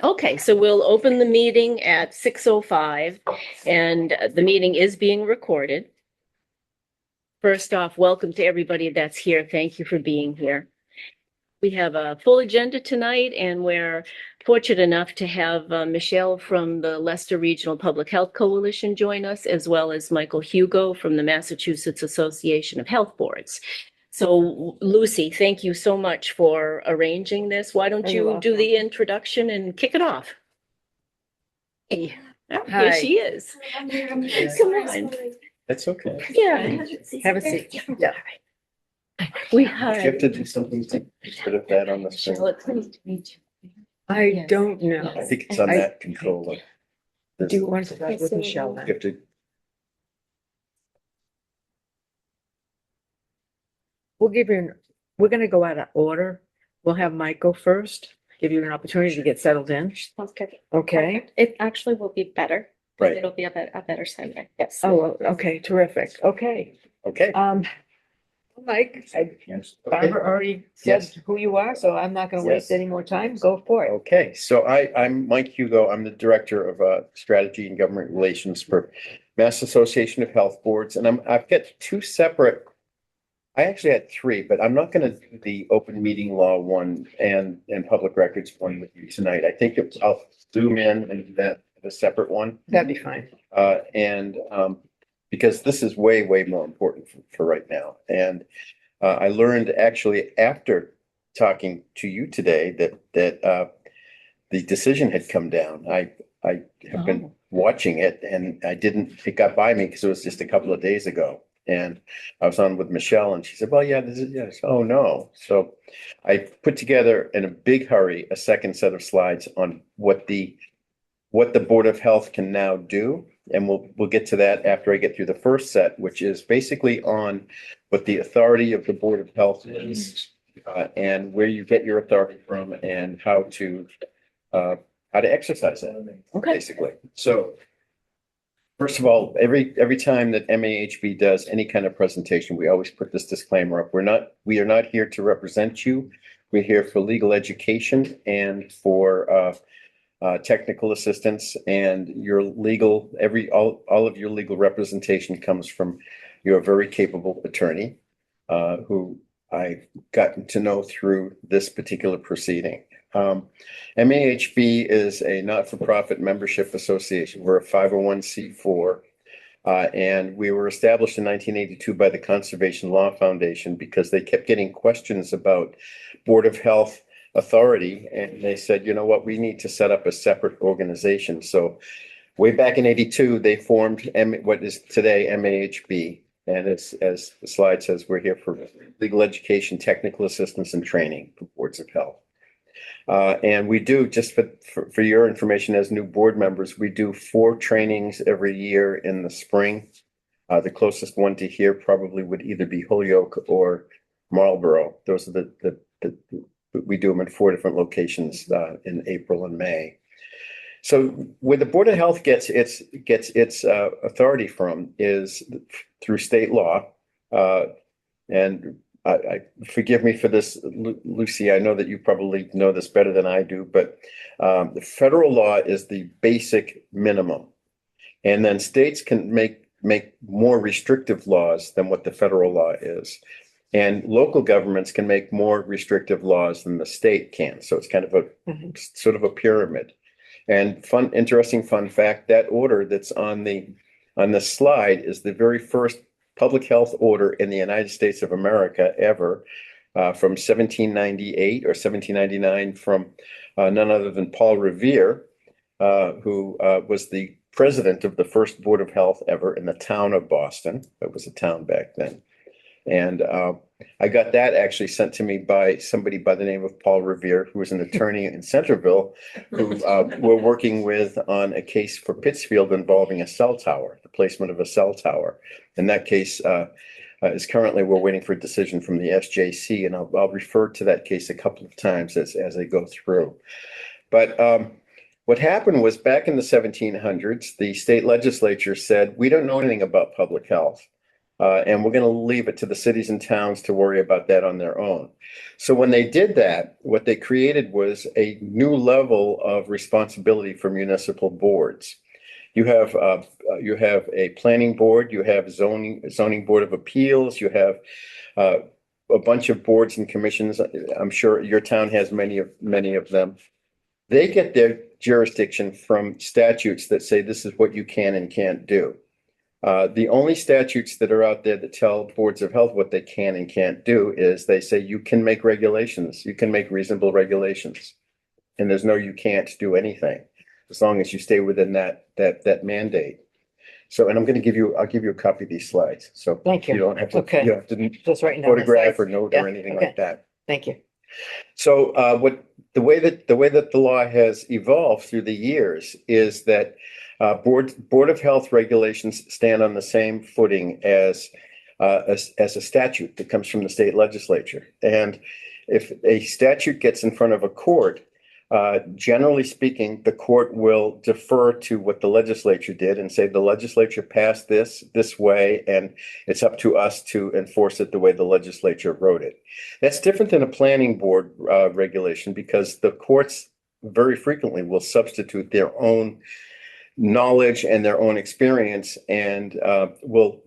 Okay, so we'll open the meeting at 6:05, and the meeting is being recorded. First off, welcome to everybody that's here. Thank you for being here. We have a full agenda tonight, and we're fortunate enough to have Michelle from the Leicester Regional Public Health Coalition join us, as well as Michael Hugo from the Massachusetts Association of Health Boards. So Lucy, thank you so much for arranging this. Why don't You're you do welcome. the introduction and kick it off? Hey, oh, Hi. here she is. Come on. That's okay. Yeah. Have a seat. Yeah. We You have to do something to put of that on the screen. Charlotte, pleased to meet you. I don't know. I think it's on I- that controller. Do you want to start with Michelle You then? have to, We're gonna go out of order. We'll have Mike go first, give you an opportunity to get settled in. Sounds good. Okay? It actually will be better. Right. It'll be a better segue. Yes. Oh, okay, terrific. Okay. okay. Mike, Yes. Barbara already said Yes. who you are, so I'm not gonna waste Yes. any more time. Go for it. Okay, so I'm Mike Hugo. I'm the Director of Strategy and Government Relations for Mass Association of Health Boards, and I've got two separate. I actually had three, but I'm not going to do the open meeting law one and public records one with you tonight. I think I'll zoom in and do that a separate one. That'd be fine. And because this is way more important for right now. And I learned actually after talking to you today that the decision had come down. I have been watching it, and it got by me because it was just a couple of days ago. And I was on with Michelle, and she said, well, yeah, this is, yes. Oh, no. So I put together in a big hurry a second set of slides on what the Board of Health can now do. And we'll get to that after I get through the first set, which is basically on what the authority of the Board of Health is, and where you get your authority from, and how to exercise that, basically. So first of all, every time that MAHB does any kind of presentation, we always put this disclaimer up. We are not here to represent you. We're here for legal education and for technical assistance, and your legal, all of your legal representation comes from your very capable attorney, who I've gotten to know through this particular proceeding. MAHB is a not-for-profit membership association. We're a 501c4, and we were established in 1982 by the Conservation Law Foundation because they kept getting questions about Board of Health authority, and they said, you know what, we need to set up a separate organization. So way back in 82, they formed what is today MAHB. And it's, as the slide says, we're here for legal education, technical assistance, and training for boards of health. And we do, just for your information as new board members, we do 4 trainings every year in the spring. The closest one to here probably would either be Holyoke or Marlborough. Those are we do them in 4 different locations in April and May. So where the Board of Health gets its authority from is through state law. And I forgive me for this, Lucy. I know that you probably know this better than I do, but the federal law is the basic minimum, and then states can make more restrictive laws than what the federal law is, and local governments can make more restrictive laws than the state can. So it's kind of a sort of a pyramid. And interesting fun fact: that order that's on the slide is the very first public health order in the United States of America ever, from 1798 or 1799, from none other than Paul Revere, who was the president of the first Board of Health ever in the town of Boston. It was a town back then. And I got that actually sent to me by somebody by the name of Paul Revere, who was an attorney in Centerville, who we're working with on a case for Pittsfield involving a cell tower, the placement of a cell tower. In that case, is currently, we're waiting for a decision from the SJC, and I'll refer to that case a couple of times as I go through. But what happened was, back in the 1700s, the state legislature said, we don't know anything about public health. And we're going to leave it to the cities and towns to worry about that on their own. So when they did that, what they created was a new level of responsibility for municipal boards. You have a planning board, you have zoning board of appeals, you have a bunch of boards and commissions. I'm sure your town has many of them. They get their jurisdiction from statutes that say this is what you can and can't do. The only statutes that are out there that tell boards of health what they can and can't do is they say you can make regulations, you can make reasonable regulations. And there's no, you can't do anything as long as you stay within that mandate. So, and I'll give you a copy of these slides. So Thank you. you don't have to, Okay. you don't have to Just writing down the photograph slides. or note Yeah, or anything okay. like that. Thank you. So the way that the law has evolved through the years is that Board of Health regulations stand on the same footing as a statute that comes from the state legislature. And if a statute gets in front of a court, generally speaking, the court will defer to what the legislature did and say the legislature passed this way, and it's up to us to enforce it the way the legislature wrote it. That's different than a planning board regulation because the courts very frequently will substitute their own knowledge and their own experience and will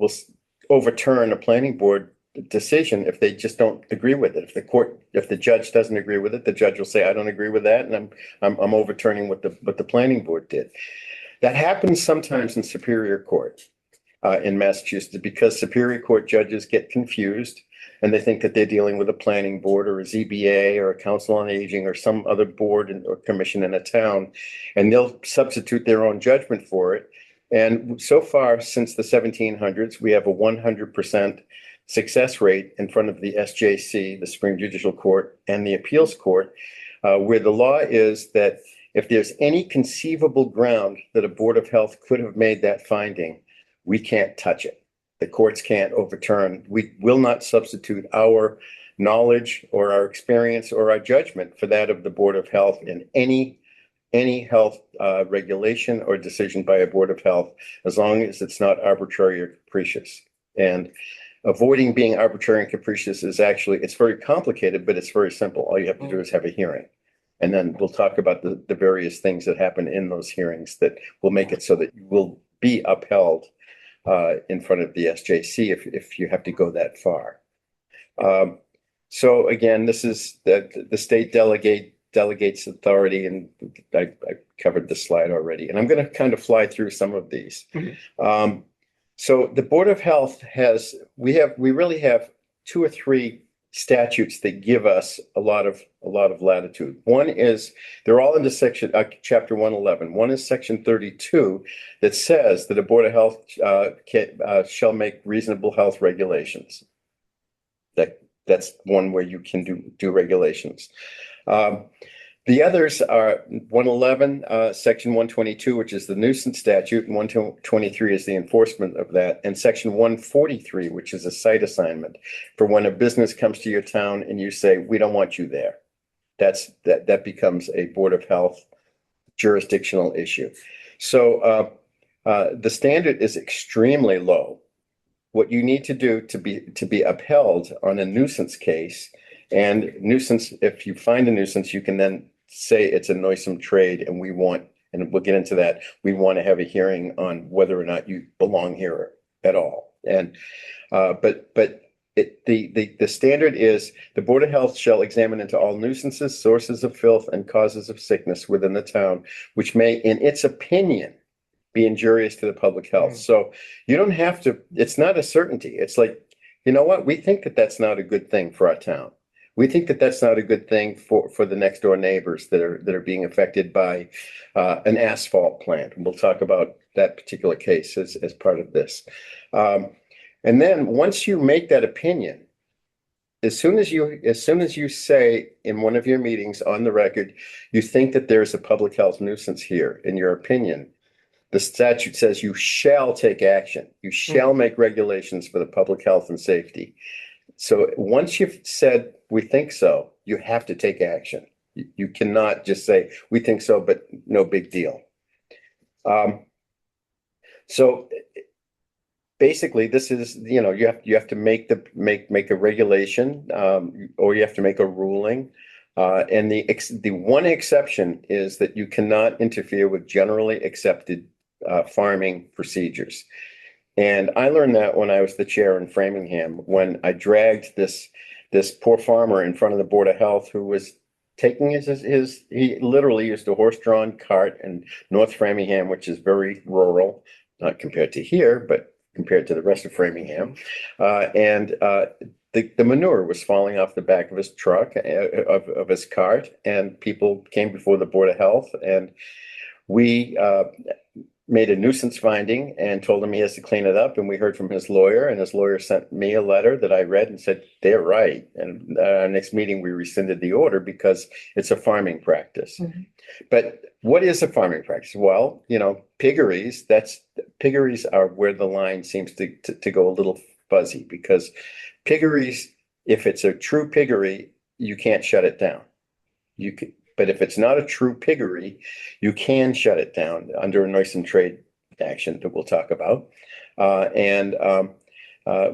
overturn a planning board decision if they just don't agree with it. If the judge doesn't agree with it, the judge will say, I don't agree with that, and I'm overturning what the planning board did. That happens sometimes in Superior Court in Massachusetts because Superior Court judges get confused and they think that they're dealing with a planning board or a ZBA or a council on aging or some other board or commission in a town, and they'll substitute their own judgment for it. And so far, since the 1700s, we have a 100% success rate in front of the SJC, the Supreme Judicial Court, and the Appeals Court, where the law is that if there's any conceivable ground that a Board of Health could have made that finding, we can't touch it. The courts can't overturn. We will not substitute our knowledge or our experience or our judgment for that of the Board of Health in any health regulation or decision by a Board of Health, as long as it's not arbitrary or capricious. And avoiding being arbitrary and capricious is actually, it's very complicated, but it's very simple. All you have to do is have a hearing. And then we'll talk about the various things that happen in those hearings that will make it so that you will be upheld in front of the SJC if you have to go that far. So again, this is the state delegates authority, and I covered this slide already. And I'm going to kind of fly through some of these. Mhm. So the Board of Health we really have 2 or 3 statutes that give us a lot of latitude. One is, they're all into chapter 111. One is section 32 that says that a Board of Health shall make reasonable health regulations. That's one where you can do regulations. The others are 111, section 122, which is the nuisance statute, and 123 is the enforcement of that, and section 143, which is a site assignment for when a business comes to your town and you say, we don't want you there. That becomes a Board of Health jurisdictional issue. So the standard is extremely low. What you need to do to be upheld on a nuisance case, and nuisance, if you find a nuisance, you can then say it's a noisome trade, and we'll get into that. We want to have a hearing on whether or not you belong here at all. And but the standard is the Board of Health shall examine into all nuisances, sources of filth, and causes of sickness within the town, which may, in its opinion, be injurious to the public health. So you don't have to. It's not a certainty. It's like, you know what? We think that that's not a good thing for our town. We think that that's not a good thing for the next door neighbors that are being affected by an asphalt plant. And we'll talk about that particular case as part of this. And then once you make that opinion, as soon as you say in one of your meetings on the record, you think that there's a public health nuisance here, in your opinion, the statute says you shall take action. You shall make regulations for the public health and safety. So once you've said, we think so, you have to take action. You cannot just say, we think so, but no big deal. So basically, this is, you have to make a regulation, or you have to make a ruling. And the one exception is that you cannot interfere with generally accepted farming procedures. And I learned that when I was the chair in Framingham, when I dragged this poor farmer in front of the Board of Health who was taking he literally used a horse-drawn cart in North Framingham, which is very rural, not compared to here, but compared to the rest of Framingham. The manure was falling off the back of his truck, of his cart, and people came before the Board of Health, and we made a nuisance finding and told him he has to clean it up. And we heard from his lawyer, and his lawyer sent me a letter that I read and said, they're right. And our next meeting, we rescinded the order because it's a farming practice. Mhm. But what is a farming practice? Well, piggeries are where the line seems to go a little fuzzy, because piggeries, if it's a true piggery, you can't shut it down. But if it's not a true piggery, you can shut it down under a noise and trade action that we'll talk about.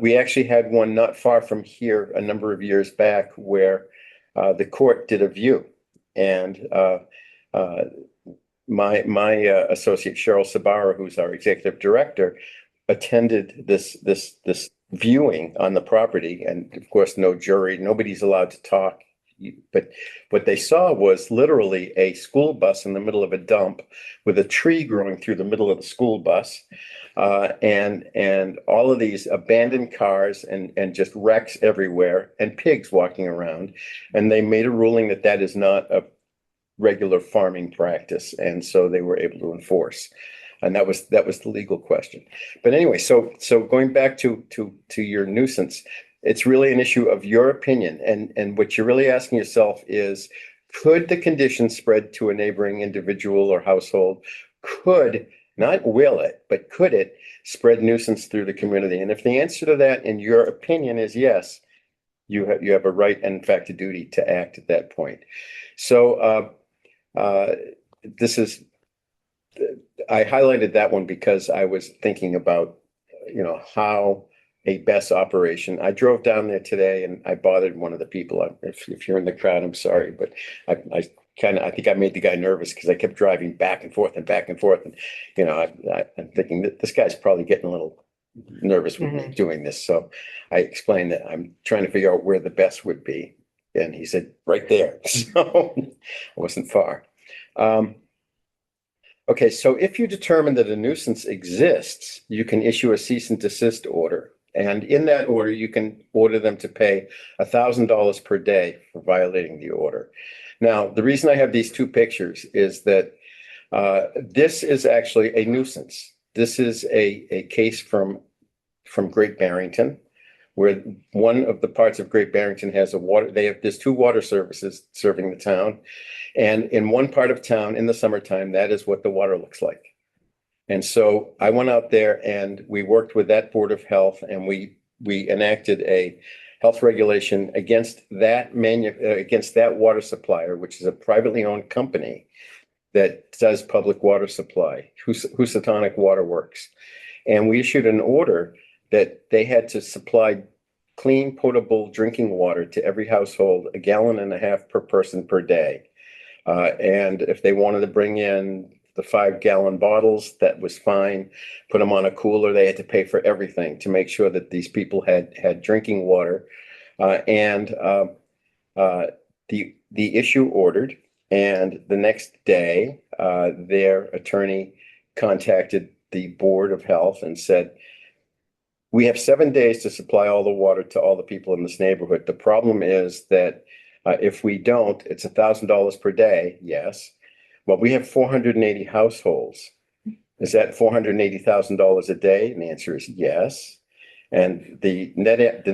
We actually had one not far from here a number of years back where the court did a view, and my associate Cheryl Sabara, who's our executive director, attended this viewing on the property, and of course, no jury, nobody's allowed to talk. But what they saw was literally a school bus in the middle of a dump with a tree growing through the middle of the school bus, and all of these abandoned cars and just wrecks everywhere, and pigs walking around. And they made a ruling that that is not a regular farming practice, and so they were able to enforce. And that was the legal question. But anyway, so going back to your nuisance, it's really an issue of your opinion. And what you're really asking yourself is, could the condition spread to a neighboring individual or household? Could, not will it, but could it spread nuisance through the community? And if the answer to that, in your opinion, is yes, you have a right and in fact a duty to act at that point. So I highlighted that one because I was thinking about, how a best operation. I drove down there today and I bothered one of the people. If you're in the crowd, I'm sorry, but I think I made the guy nervous because I kept driving back and forth and back and forth. And, I'm thinking that this guy's probably getting a little nervous with me doing this. So I explained that I'm trying to figure out where the best would be. And he said, right there. So I wasn't far. Okay, so if you determine that a nuisance exists, you can issue a cease and desist order. And in that order, you can order them to pay $1,000 per day for violating the order. Now, the reason I have these two pictures is that this is actually a nuisance. This is a case from Great Barrington, where one of the parts of Great Barrington has there's two water services serving the town. And in one part of town in the summertime, that is what the water looks like. And so I went out there and we worked with that Board of Health, and we enacted a health regulation against that water supplier, which is a privately owned company that does public water supply, Housatonic Water Works. And we issued an order that they had to supply clean, potable drinking water to every household, 1.5 gallons per person per day. And if they wanted to bring in the 5-gallon bottles, that was fine. Put them on a cooler. They had to pay for everything to make sure that these people had drinking water. The issue ordered, and the next day, their attorney contacted the Board of Health and said, we have 7 days to supply all the water to all the people in this neighborhood. The problem is that if we don't, it's $1,000 per day. Yes. Well, we have 480 households. Is that $480,000 a day? And the answer is yes. And the net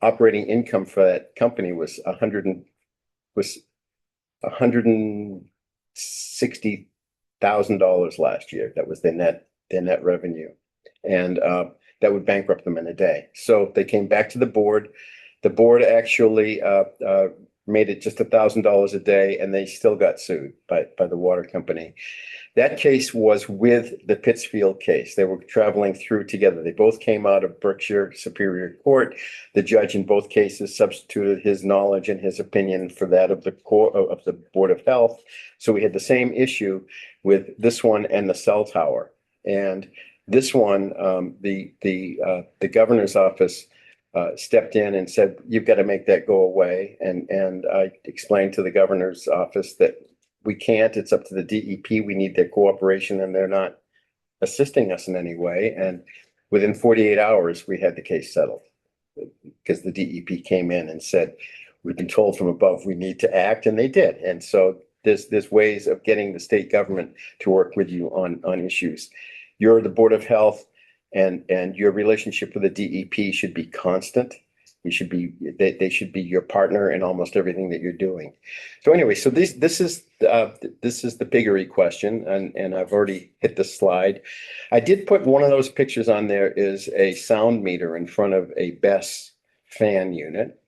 operating income for that company was $160,000 last year. That was their net revenue. And that would bankrupt them in a day. So they came back to the board. The board actually made it just $1,000 a day, and they still got sued by the water company. That case was with the Pittsfield case. They were traveling through together. They both came out of Berkshire Superior Court. The judge in both cases substituted his knowledge and his opinion for that of the court of the Board of Health. So we had the same issue with this one and the cell tower. And this one, the governor's office stepped in and said, "You've got to make that go away." And I explained to the governor's office that we can't. It's up to the DEP. We need their cooperation, and they're not assisting us in any way. And within 48 hours, we had the case settled because the DEP came in and said, "We've been told from above we need to act," and they did. And so there's ways of getting the state government to work with you on issues. You're the Board of Health, and your relationship with the DEP should be constant. You should be they should be your partner in almost everything that you're doing. So anyway, so this is the piggery question, and I've already hit the slide. I did put one of those pictures on there is a sound meter in front of a BESS fan unit.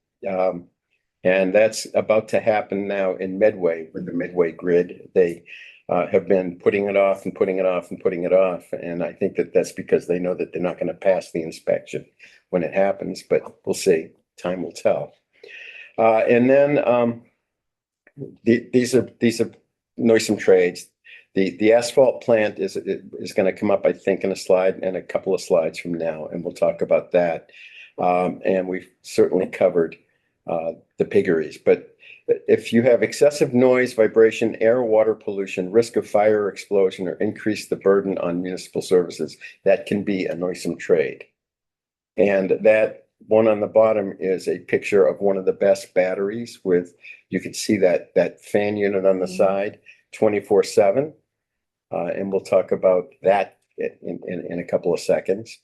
And that's about to happen now in Medway with the Medway grid. They have been putting it off and putting it off and putting it off. And I think that that's because they know that they're not going to pass the inspection when it happens, but we'll see. Time will tell. And then these are noisome trades. The asphalt plant is going to come up, I think, in a slide and a couple of slides from now, and we'll talk about that. And we've certainly covered the piggeries. But if you have excessive noise, vibration, air, water pollution, risk of fire or explosion, or increase the burden on municipal services, that can be a noisome trade. And that one on the bottom is a picture of one of the best batteries with, you can see that fan unit on the side, 24/7. And we'll talk about that in a couple of seconds.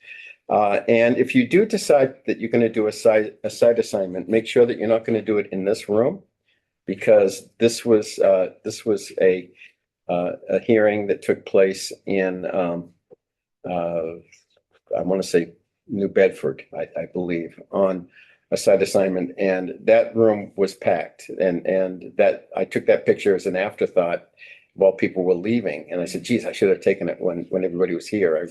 And if you do decide that you're going to do a site assignment, make sure that you're not going to do it in this room, because this was a hearing that took place in I want to say New Bedford, I believe, on a site assignment, and that room was packed. And that I took that picture as an afterthought while people were leaving, and I said, "Geez, I should have taken it when everybody was here,"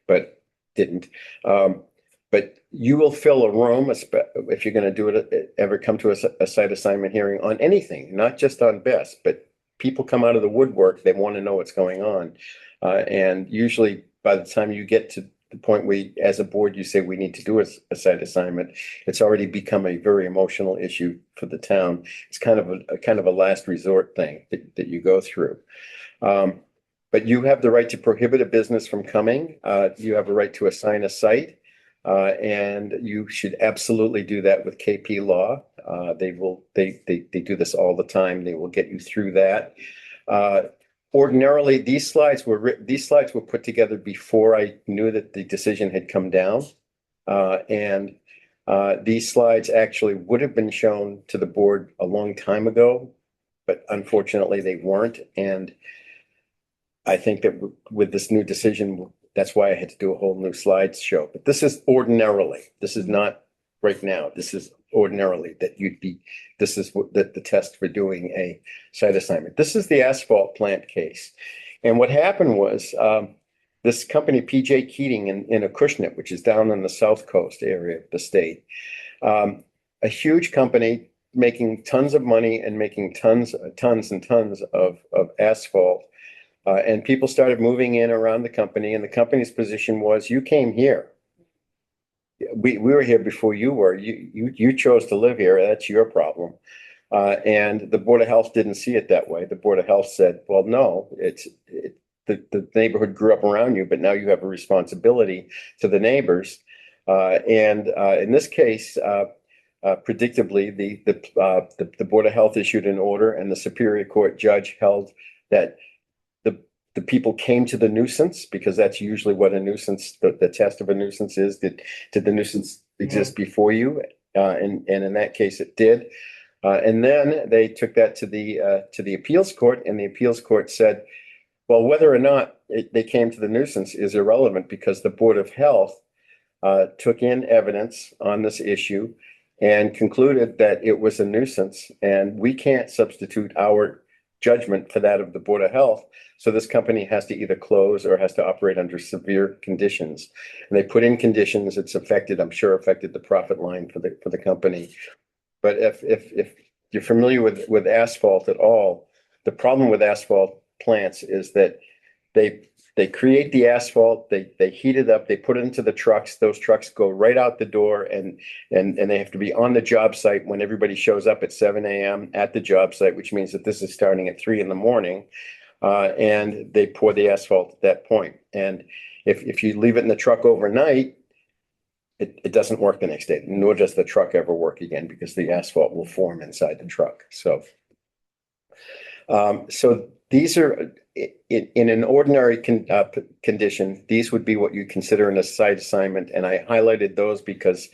but didn't. But you will fill a room if you're going to do it, ever come to a site assignment hearing on anything, not just on BESS, but people come out of the woodwork. They want to know what's going on. And usually by the time you get to the point where, as a board, you say we need to do a site assignment, it's already become a very emotional issue for the town. It's kind of a last resort thing that you go through. But you have the right to prohibit a business from coming. You have a right to assign a site. And you should absolutely do that with KP Law. They do this all the time. They will get you through that. Ordinarily, these slides were put together before I knew that the decision had come down. And these slides actually would have been shown to the board a long time ago, but unfortunately they weren't. And I think that with this new decision, that's why I had to do a whole new slideshow. But this is ordinarily, this is not right now. This is ordinarily that this is the test for doing a site assignment. This is the asphalt plant case. And what happened was this company, PJ Keating in Acushnet, which is down on the South Coast area of the state, a huge company making tons of money and making tons and tons of asphalt. And people started moving in around the company, and the company's position was, you came here. We were here before you were. You chose to live here. That's your problem. And the Board of Health didn't see it that way. The Board of Health said, well, no, the neighborhood grew up around you, but now you have a responsibility to the neighbors. And in this case, predictably, the Board of Health issued an order, and the Superior Court judge held that the people came to the nuisance, because that's usually what a nuisance, the test of a nuisance is. Did the nuisance exist before you? And in that case, it did. And then they took that to the appeals court, and the appeals court said, well, whether or not they came to the nuisance is irrelevant, because the Board of Health took in evidence on this issue and concluded that it was a nuisance, and we can't substitute our judgment for that of the Board of Health. So this company has to either close or has to operate under severe conditions. And they put in conditions, it's affected, I'm sure affected the profit line for the company. But if you're familiar with asphalt at all, the problem with asphalt plants is that they create the asphalt, they heat it up, they put it into the trucks, those trucks go right out the door, and they have to be on the job site when everybody shows up at 7 a.m. at the job site, which means that this is starting at 3 a.m. And they pour the asphalt at that point. And if you leave it in the truck overnight, it doesn't work the next day, nor does the truck ever work again, because the asphalt will form inside the truck. So these are in an ordinary condition, these would be what you consider in a site assignment. And I highlighted those because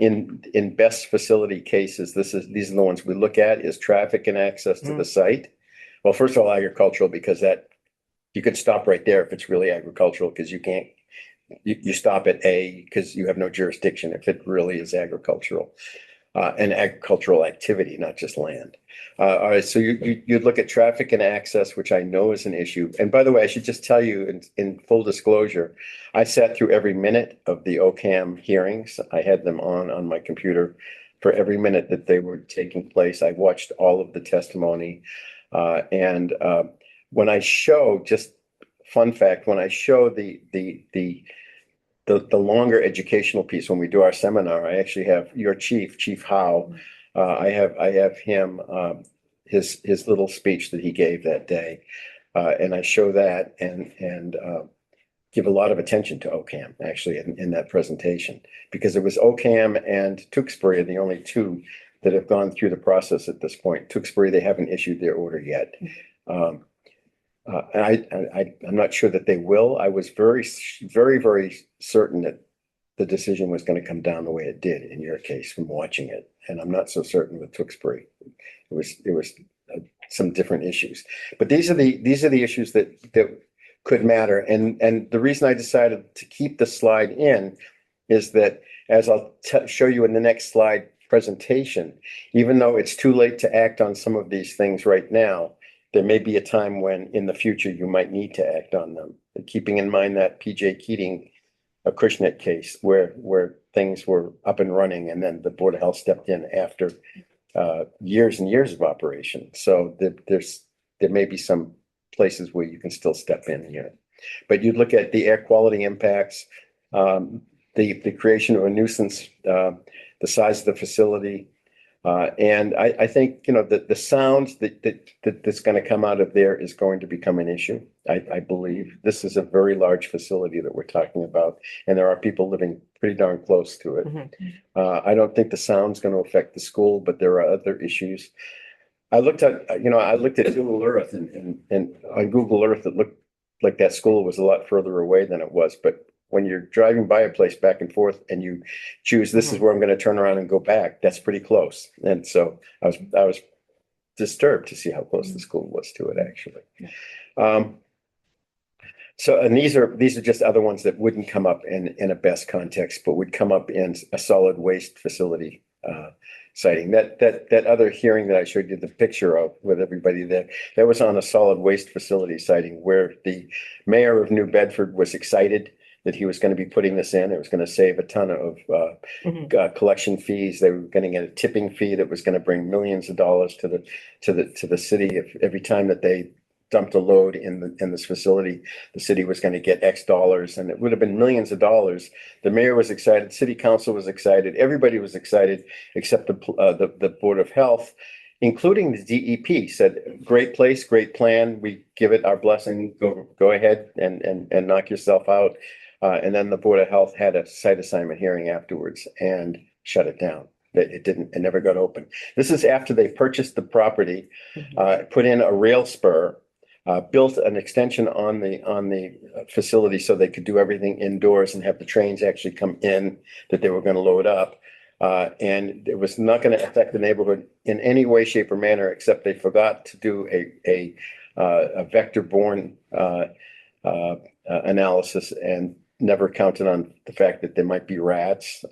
in best facility cases, these are the ones we look at, is traffic and access to the site. Well, first of all, agricultural, because that you could stop right there if it's really agricultural, because you can't, you stop at A because you have no jurisdiction if it really is agricultural, and agricultural activity, not just land. All right, so you'd look at traffic and access, which I know is an issue. And by the way, I should just tell you in full disclosure, I sat through every minute of the OCAM hearings. I had them on my computer for every minute that they were taking place. I watched all of the testimony. When I show, just fun fact, when I show the longer educational piece, when we do our seminar, I actually have your Chief Howe. I have him, his little speech that he gave that day. And I show that and give a lot of attention to OCAM actually in that presentation, because it was OCAM and Tewksbury are the only two that have gone through the process at this point. Tewksbury, they haven't issued their order yet. I'm not sure that they will. I was very, very, very certain that the decision was going to come down the way it did in your case from watching it. And I'm not so certain with Tewksbury. It was some different issues, but these are the issues that could matter. And the reason I decided to keep the slide in is that, as I'll show you in the next slide presentation, even though it's too late to act on some of these things right now, there may be a time when in the future you might need to act on them. Keeping in mind that PJ Keating, a Acushnet case where things were up and running, and then the Board of Health stepped in after years and years of operation. So there may be some places where you can still step in here. But you'd look at the air quality impacts, the creation of a nuisance, the size of the facility. And I think, that the sound that's going to come out of there is going to become an issue. I believe this is a very large facility that we're talking about, and there are people living pretty darn close to it. I don't think the sound's going to affect the school, but there are other issues. I looked at Google Earth, and on Google Earth, it looked like that school was a lot further away than it was. But when you're driving by a place back and forth and you choose, this is where I'm going to turn around and go back, that's pretty close. And so I was disturbed to see how close the school was to it, actually. And these are just other ones that wouldn't come up in a best context, but would come up in a solid waste facility siting. That other hearing that I showed you the picture of with everybody there, that was on a solid waste facility siting where the mayor of New Bedford was excited that he was going to be putting this in. It was going to save a ton of collection fees. They were going to get a tipping fee that was going to bring millions of dollars to the city. If every time that they dumped a load in this facility, the city was going to get X dollars, and it would have been millions of dollars. The mayor was excited, city council was excited, everybody was excited except the Board of Health, including the DEP, said, great place, great plan. We give it our blessing. Go ahead and knock yourself out. And then the Board of Health had a site assignment hearing afterwards and shut it down. It never got open. This is after they purchased the property, put in a rail spur, built an extension on the facility so they could do everything indoors and have the trains actually come in that they were going to load up. And it was not going to affect the neighborhood in any way, shape, or manner, except they forgot to do a vector-borne analysis, and never counted on the fact that there might be rats.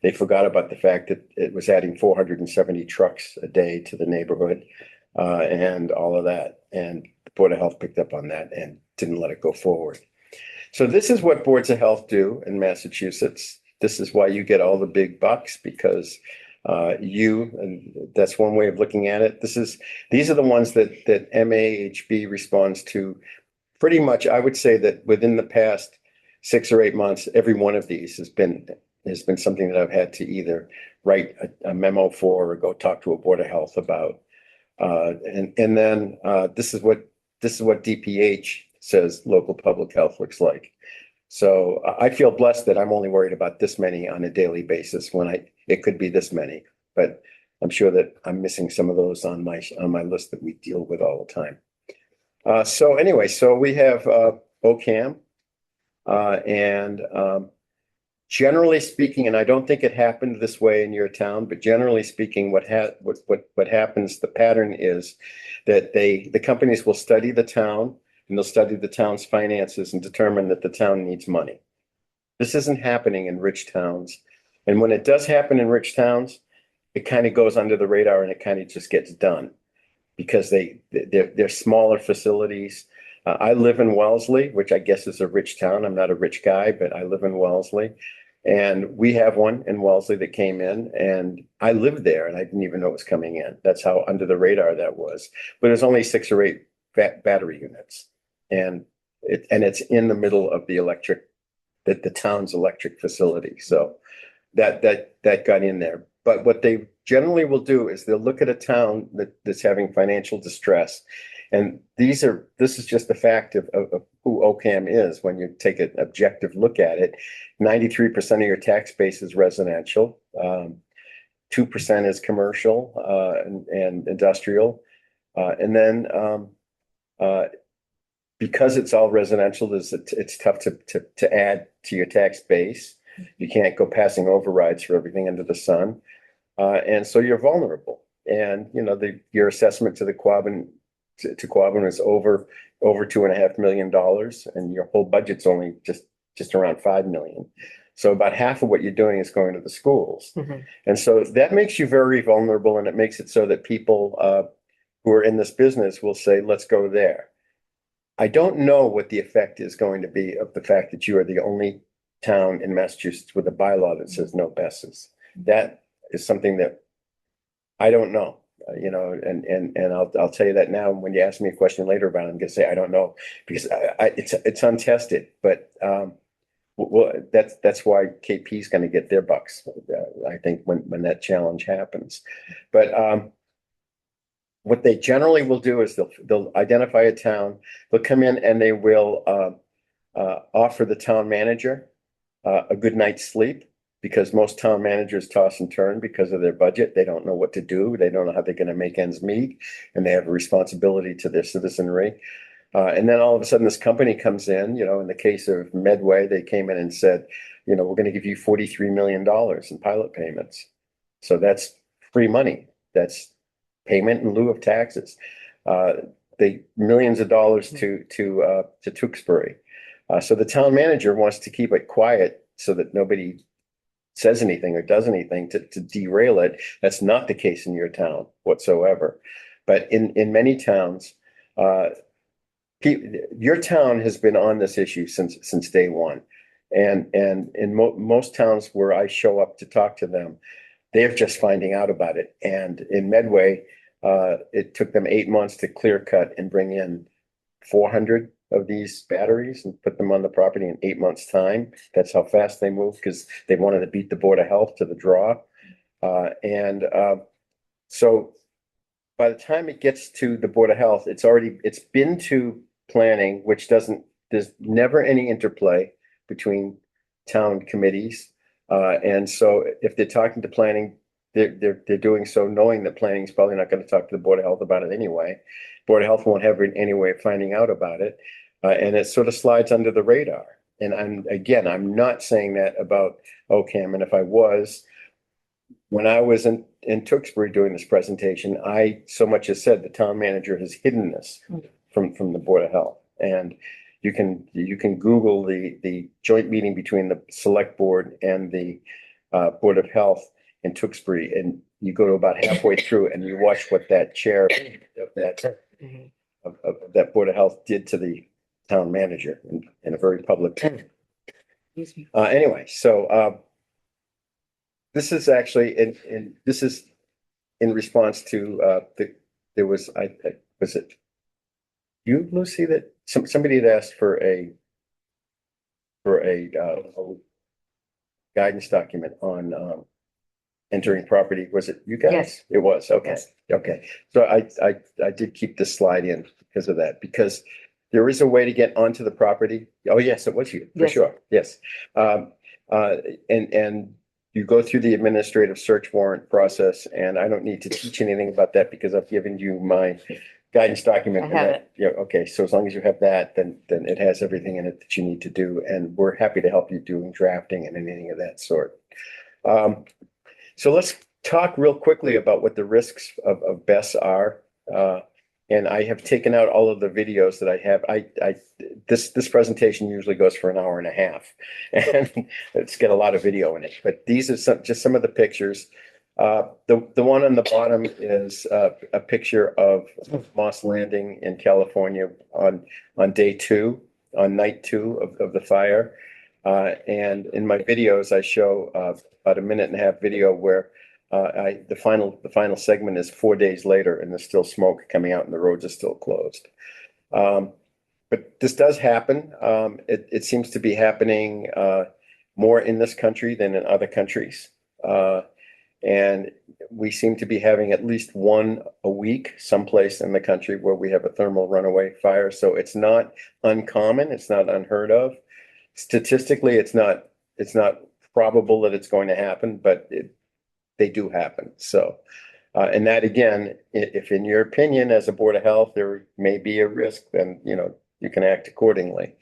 They forgot about the fact that it was adding 470 trucks a day to the neighborhood, and all of that. And the Board of Health picked up on that and didn't let it go forward. So this is what boards of health do in Massachusetts. This is why you get all the big bucks, because and that's one way of looking at it. These are the ones that MAHB responds to pretty much. I would say that within the past 6 or 8 months, every one of these has been something that I've had to either write a memo for or go talk to a Board of Health about. And then this is what DPH says local public health looks like. So I feel blessed that I'm only worried about this many on a daily basis when it could be this many, but I'm sure that I'm missing some of those on my list that we deal with all the time. So anyway, so we have OCAM, and generally speaking, and I don't think it happened this way in your town, but generally speaking, what happens, the pattern is that the companies will study the town, and they'll study the town's finances and determine that the town needs money. This isn't happening in rich towns. And when it does happen in rich towns, it kind of goes under the radar and it kind of just gets done because they're smaller facilities. I live in Wellesley, which I guess is a rich town. I'm not a rich guy, but I live in Wellesley. And we have one in Wellesley that came in, and I lived there and I didn't even know it was coming in. That's how under the radar that was. But there's only 6 or 8 battery units. And it's in the middle of the town's electric facility. So that got in there. But what they generally will do is they'll look at a town that's having financial distress. And this is just the fact of who OCAM is. When you take an objective look at it, 93% of your tax base is residential, 2% is commercial and industrial. And then because it's all residential, it's tough to add to your tax base. You can't go passing overrides for everything under the sun. And so you're vulnerable. And, your assessment to the Quabbin is over $2.5 million, and your whole budget's only just around $5 million. So about half of what you're doing is going to the schools. Mhm. And so that makes you very vulnerable, and it makes it so that people who are in this business will say, let's go there. I don't know what the effect is going to be of the fact that you are the only town in Massachusetts with a bylaw that says no buses. That is something that I don't know, and I'll tell you that now. When you ask me a question later about it, I'm going to say I don't know, because it's untested. But well, that's why KP is going to get their bucks. I think when that challenge happens, but what they generally will do is they'll identify a town, they'll come in and they will offer the town manager a good night's sleep, because most town managers toss and turn because of their budget. They don't know what to do. They don't know how they're going to make ends meet, and they have a responsibility to their citizenry. And then all of a sudden this company comes in, in the case of Medway, they came in and said, we're going to give you $43 million in pilot payments. So that's free money. That's payment in lieu of taxes. They millions of dollars to Tewksbury. So the town manager wants to keep it quiet so that nobody says anything or does anything to derail it. That's not the case in your town whatsoever. But in many towns, your town has been on this issue since day one. And in most towns where I show up to talk to them, they're just finding out about it. And in Medway, it took them 8 months to clear cut and bring in 400 of these batteries and put them on the property in 8 months' time. That's how fast they moved, because they wanted to beat the Board of Health to the draw. So by the time it gets to the Board of Health, it's been to planning, there's never any interplay between town committees. And so if they're talking to planning, they're doing so knowing that planning is probably not going to talk to the Board of Health about it anyway. Board of Health won't have any way of finding out about it. And it sort of slides under the radar. And I'm not saying that about OCAM. And if I was, when I was in Tewksbury doing this presentation, I so much as said the town manager has hidden this from the Board of Health. And you can Google the joint meeting between the select board and the Board of Health in Tewksbury, and you go to about halfway through and you watch what that chair of that Mhm. of that Board of Health did to the town manager in a very public. Excuse me. Anyway, so this is actually this is in response to there was was it you, Lucy, that somebody had asked for a guidance document on entering property. Was it you guys? Yes. It was. Okay. Yes. Okay. So I did keep this slide in because of that, because there is a way to get onto the property. Oh, yes, it was you, for Yes. sure. Yes. And you go through the administrative search warrant process, and I don't need to teach anything about that because I've given you my guidance document. I have it. Yeah, okay. So as long as you have that, then it has everything in it that you need to do, and we're happy to help you doing drafting and anything of that sort. So let's talk real quickly about what the risks of BESS are. And I have taken out all of the videos that I have. This presentation usually goes for an hour and a half, and it's got a lot of video in it. But these are just some of the pictures. The one on the bottom is a picture of Moss Landing in California on day 2, on night 2 of the fire. And in my videos, I show about a minute and a half video where the final segment is 4 days later, and there's still smoke coming out, and the roads are still closed. But this does happen. It seems to be happening more in this country than in other countries. And we seem to be having at least one a week someplace in the country where we have a thermal runaway fire. So it's not uncommon. It's not unheard of. Statistically, it's not probable that it's going to happen, but they do happen. So, and that again, if in your opinion, as a Board of Health, there may be a risk, then, you can act accordingly.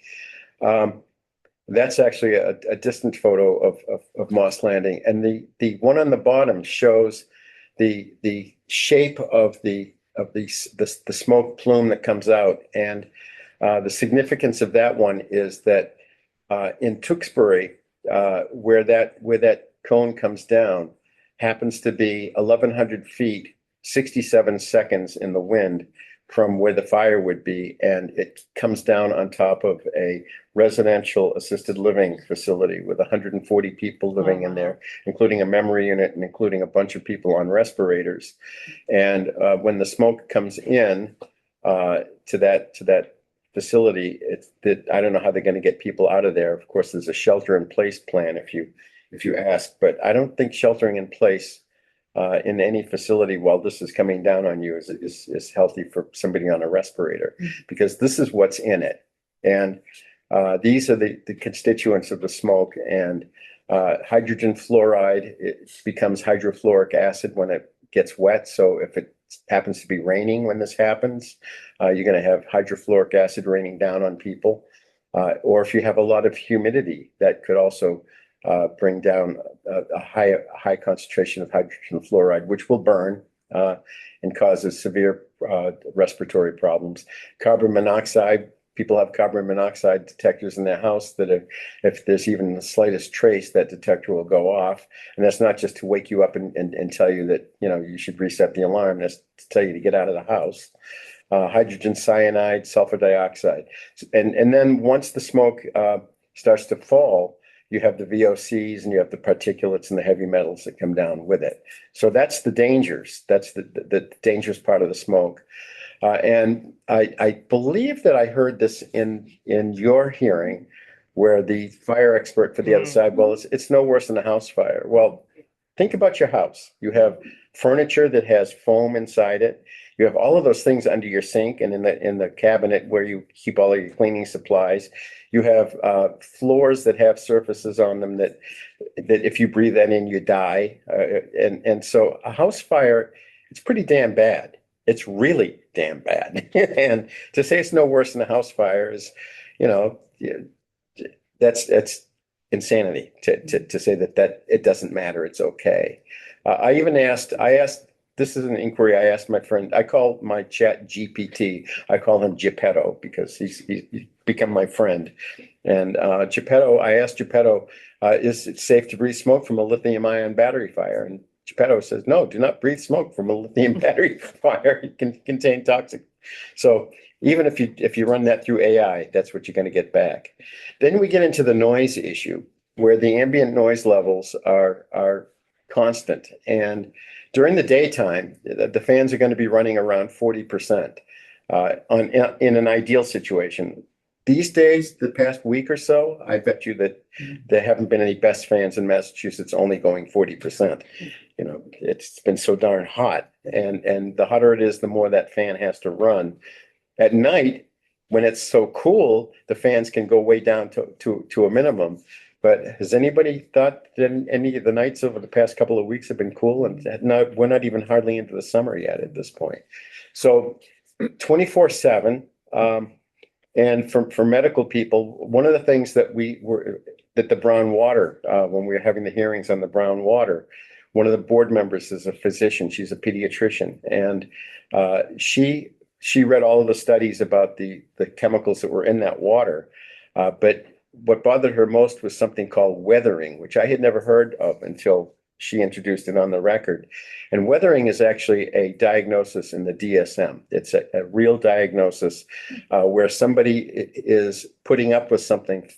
That's actually a distant photo of Moss Landing. And the one on the bottom shows the shape of the smoke plume that comes out. And the significance of that one is that in Tewksbury, where that cone comes down, happens to be 1,100 feet, 67 seconds in the wind from where the fire would be, and it comes down on top of a residential assisted living facility with 140 people living in there, including a memory unit and including a bunch of people on respirators. And when the smoke comes in to that facility, I don't know how they're going to get people out of there. Of course, there's a shelter in place plan if you ask, but I don't think sheltering in place in any facility while this is coming down on you is healthy for somebody on a respirator, because this is what's in it. And these are the constituents of the smoke. And hydrogen fluoride, it becomes hydrofluoric acid when it gets wet. So if it happens to be raining when this happens, you're going to have hydrofluoric acid raining down on people. Or if you have a lot of humidity, that could also bring down a high concentration of hydrogen fluoride, which will burn and causes severe respiratory problems. Carbon monoxide, people have carbon monoxide detectors in their house that if there's even the slightest trace, that detector will go off. And that's not just to wake you up and tell you that, you should reset the alarm. That's to tell you to get out of the house. Hydrogen cyanide, sulfur dioxide. And then once the smoke starts to fall, you have the VOCs and you have the particulates and the heavy metals that come down with it. So that's the dangers. That's the dangerous part of the smoke. And I believe that I heard this in your hearing, where the fire expert for the other side, well, it's no worse than a house fire. Well, think about your house. You have furniture that has foam inside it. You have all of those things under your sink and in the cabinet where you keep all of your cleaning supplies. You have floors that have surfaces on them that if you breathe that in, you die. And so a house fire, it's pretty damn bad. It's really damn bad. And to say it's no worse than a house fire is, that's insanity to say that it doesn't matter. It's okay. I asked this is an inquiry I asked my friend. I call my chat GPT. I call him Geppetto because he's become my friend. And Geppetto, I asked Geppetto, is it safe to breathe smoke from a lithium-ion battery fire? And Geppetto says, no, do not breathe smoke from a lithium battery fire. It can contain toxic. So even if you run that through AI, that's what you're going to get back. Then we get into the noise issue, where the ambient noise levels are constant. And during the daytime, the fans are going to be running around 40% in an ideal situation. These days, the past week or so, I bet you that there haven't been any best fans in Massachusetts only going 40%. You know, it's been so darn hot. And the hotter it is, the more that fan has to run. At night, when it's so cool, the fans can go way down to a minimum. But has anybody thought that any of the nights over the past couple of weeks have been cool? And we're not even hardly into the summer yet at this point. So 24/7. And for medical people, one of the things that the Brown Water, when we were having the hearings on the Brown Water, one of the board members is a physician. She's a pediatrician, and she read all of the studies about the chemicals that were in that water. But what bothered her most was something called weathering, which I had never heard of until she introduced it on the record. And weathering is actually a diagnosis in the DSM. It's a real diagnosis where somebody is putting up with something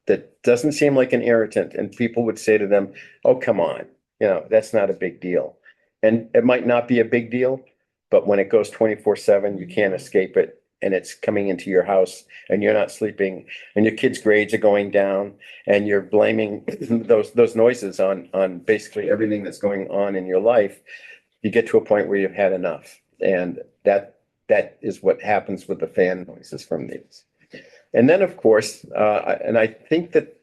that doesn't seem like an irritant. And people would say to them, oh, come on, that's not a big deal. And it might not be a big deal, but when it goes 24/7, you can't escape it. And it's coming into your house and you're not sleeping and your kids' grades are going down and you're blaming those noises on basically everything that's going on in your life. You get to a point where you've had enough. And that is what happens with the fan noises from these. And then, of course, and I think that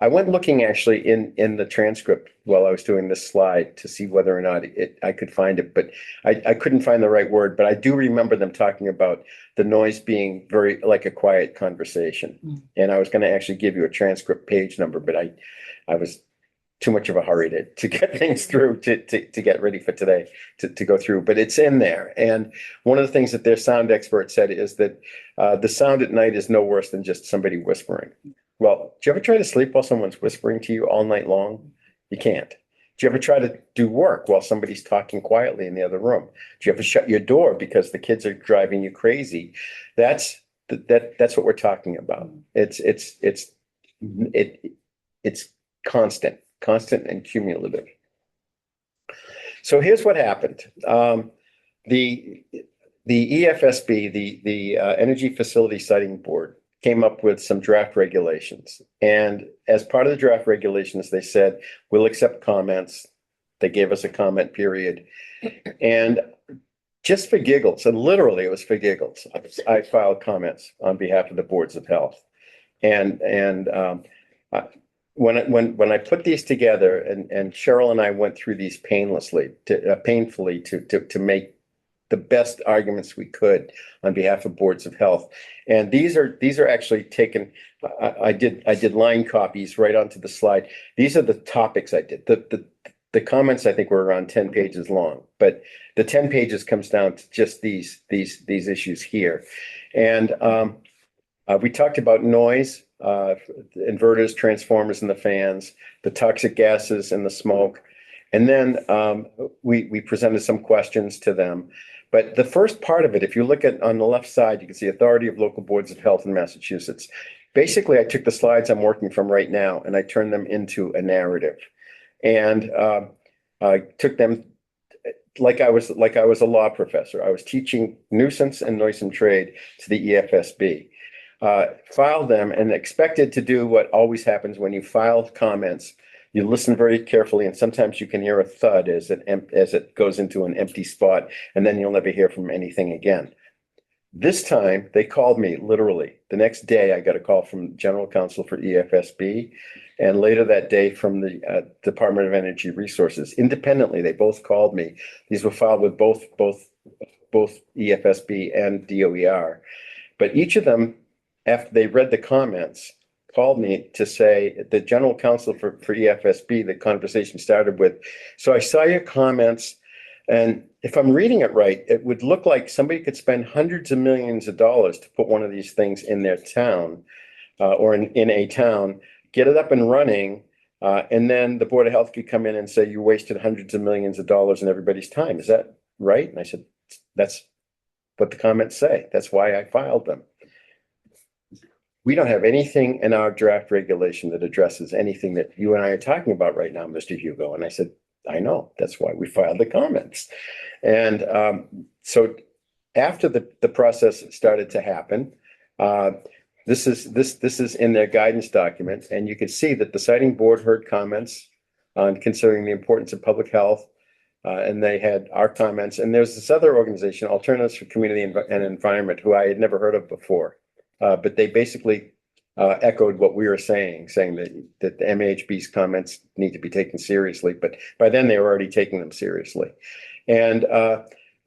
I went looking actually in the transcript while I was doing this slide to see whether or not I could find it, but I couldn't find the right word. But I do remember them talking about the noise being very like a quiet conversation. And I was going to actually give you a transcript page number, but I was too much of a hurry to get things through to get ready for today to go through. But it's in there. And one of the things that their sound expert said is that the sound at night is no worse than just somebody whispering. Well, do you ever try to sleep while someone's whispering to you all night long? You can't. Do you ever try to do work while somebody's talking quietly in the other room? Do you ever shut your door because the kids are driving you crazy? That's what we're talking about. It's constant and cumulative. So here's what happened. The EFSB, the Energy Facility Siting Board, came up with some draft regulations. And as part of the draft regulations, they said, we'll accept comments. They gave us a comment period. And just for giggles, and literally it was for giggles, I filed comments on behalf of the boards of health. And when I put these together, and Cheryl and I went through these painfully to make the best arguments we could on behalf of boards of health. And these are actually taken. I did line copies right onto the slide. These are the topics I did. The comments I think were around 10 pages long, but the 10 pages comes down to just these issues here. And we talked about noise, inverters, transformers, and the fans, the toxic gases and the smoke. And then we presented some questions to them. But the first part of it, if you look at on the left side, you can see Authority of Local Boards of Health in Massachusetts. Basically, I took the slides I'm working from right now and I turned them into a narrative. And I took them like I was a law professor. I was teaching nuisance and noisome trade to the EFSB. Filed them and expected to do what always happens when you file comments. You listen very carefully, and sometimes you can hear a thud as it goes into an empty spot, and then you'll never hear from anything again. This time, they called me literally. The next day, I got a call from General Counsel for EFSB, and later that day from the Department of Energy Resources. Independently, they both called me. These were filed with both EFSB and DOER. But each of them, after they read the comments, called me to say the general counsel for EFSB, the conversation started with, so I saw your comments. And if I'm reading it right, it would look like somebody could spend hundreds of millions of dollars to put one of these things in their town, or in a town, get it up and running, and then the Board of Health could come in and say, you wasted hundreds of millions of dollars in everybody's time. Is that right? And I said, that's what the comments say. That's why I filed them. We don't have anything in our draft regulation that addresses anything that you and I are talking about right now, Mr. Hugo. And I said, I know, that's why we filed the comments. And so after the process started to happen, this is in their guidance document, and you can see that the siting board heard comments on considering the importance of public health. And they had our comments, and there's this other organization, Alternatives for Community and Environment, who I had never heard of before. But they basically echoed what we were saying that the MAHB's comments need to be taken seriously. But by then they were already taking them seriously. And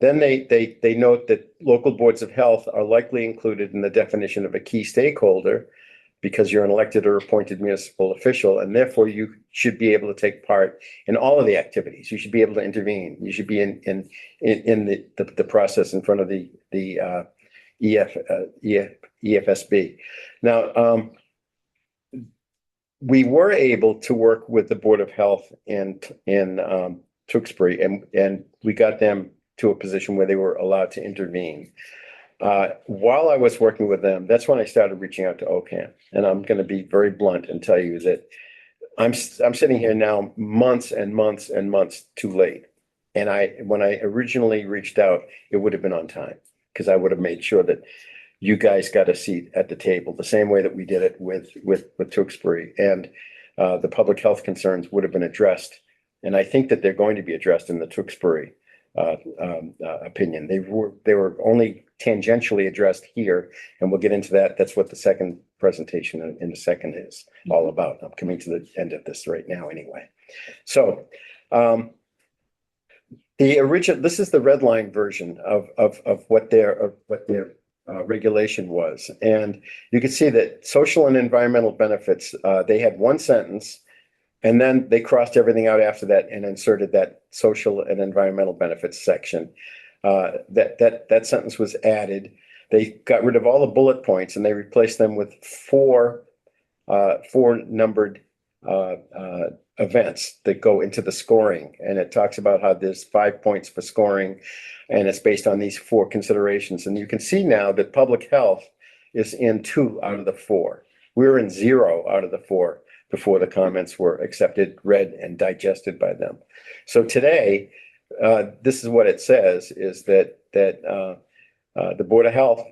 then they note that local boards of health are likely included in the definition of a key stakeholder because you're an elected or appointed municipal official, and therefore you should be able to take part in all of the activities. You should be able to intervene. You should be in the process in front of the EFSB. Now, we were able to work with the Board of Health in Tewksbury, and we got them to a position where they were allowed to intervene. While I was working with them, that's when I started reaching out to OCAM. And I'm going to be very blunt and tell you that I'm sitting here now months and months and months too late. And when I originally reached out, it would have been on time, because I would have made sure that you guys got a seat at the table the same way that we did it with Tewksbury, and the public health concerns would have been addressed. And I think that they're going to be addressed in the Tewksbury opinion. They were only tangentially addressed here, and we'll get into that. That's what the second presentation in a second is all about. I'm coming to the end of this right now anyway. So this is the red line version of what their regulation was. And you can see that social and environmental benefits, they had one sentence, and then they crossed everything out after that and inserted that social and environmental benefits section. That sentence was added. They got rid of all the bullet points and they replaced them with four numbered events that go into the scoring. And it talks about how there's 5 points for scoring, and it's based on these four considerations. And you can see now that public health is in 2 out of the 4. We were in 0 out of the 4 before the comments were accepted, read, and digested by them. So today, this is what it says, is that the Board of Health,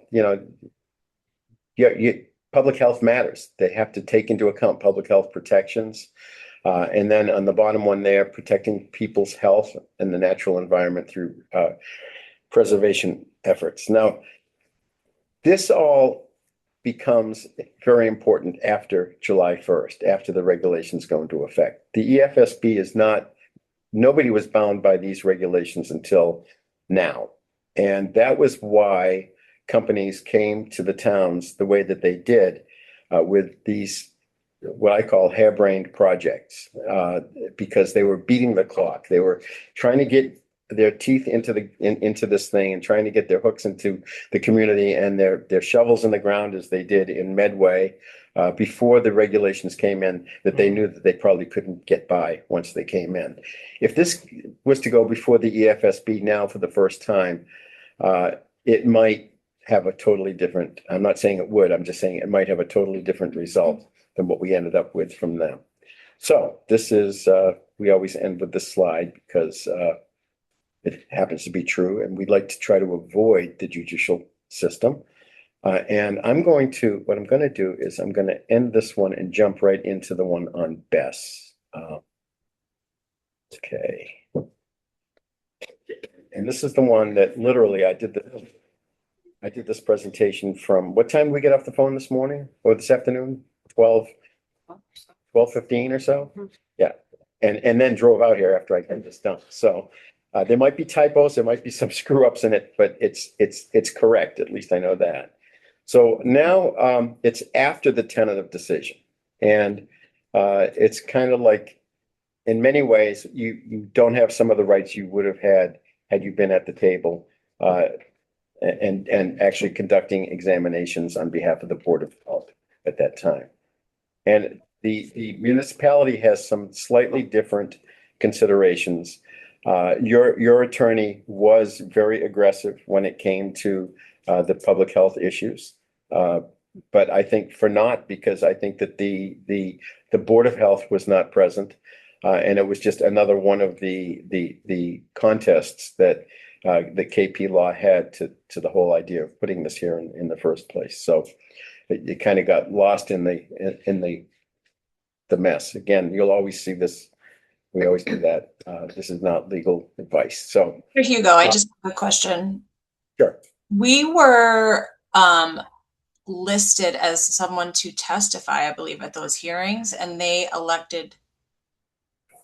public health matters. They have to take into account public health protections. And then on the bottom one there, protecting people's health and the natural environment through preservation efforts. Now, this all becomes very important after July 1st, after the regulations go into effect. The EFSB is nobody was bound by these regulations until now. And that was why companies came to the towns the way that they did with these, what I call harebrained projects, because they were beating the clock. They were trying to get their teeth into this thing and trying to get their hooks into the community and their shovels in the ground, as they did in Medway, before the regulations came in, that they knew that they probably couldn't get by once they came in. If this was to go before the EFSB now for the first time, it might have a totally different, I'm not saying it would, I'm just saying it might have a totally different result than what we ended up with from them. So this is, we always end with this slide because it happens to be true, and we'd like to try to avoid the judicial system. And what I'm going to do is I'm going to end this one and jump right into the one on BESS. Okay. And this is the one that literally I did this presentation from, what time did we get off the phone this morning or this afternoon? 12:15 or so. Yeah. And then drove out here after I got this done. So there might be typos, there might be some screw ups in it, but it's correct. At least I know that. So now it's after the tentative decision, and it's kind of like, in many ways, you don't have some of the rights you would have had had you been at the table, and actually conducting examinations on behalf of the Board of Health at that time. And the municipality has some slightly different considerations. Your attorney was very aggressive when it came to the public health issues. But I think for naught, because I think that the Board of Health was not present. And it was just another one of the contests that the KP Law had to the whole idea of putting this here in the first place. So it kind of got lost in the mess. Again, you'll always see this. We always do that. This is not legal advice. So Here you go. I just have a question. sure. We were listed as someone to testify, I believe, at those hearings, and they elected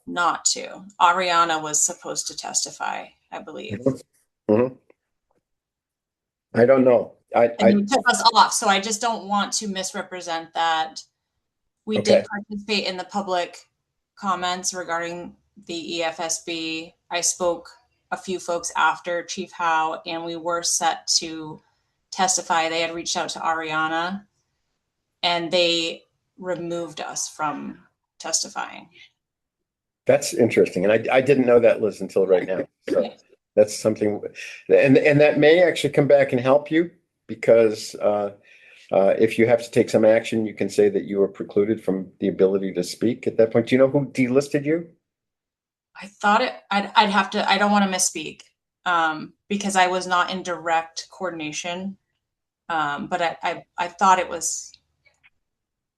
not to. Ariana was supposed to testify, I believe. Mhm. I don't know. And you took us off, so I just don't want to misrepresent that. We Okay. did participate in the public comments regarding the EFSB. I spoke a few folks after Chief Howe, and we were set to testify. They had reached out to Ariana, and they removed us from testifying. That's interesting. And I didn't know that, Liz, until right now. So that's something, and that may actually come back and help you, because if you have to take some action, you can say that you were precluded from the ability to speak at that point. Do you know who delisted you? I thought I'd have to, I don't want to misspeak, because I was not in direct coordination. But I thought it was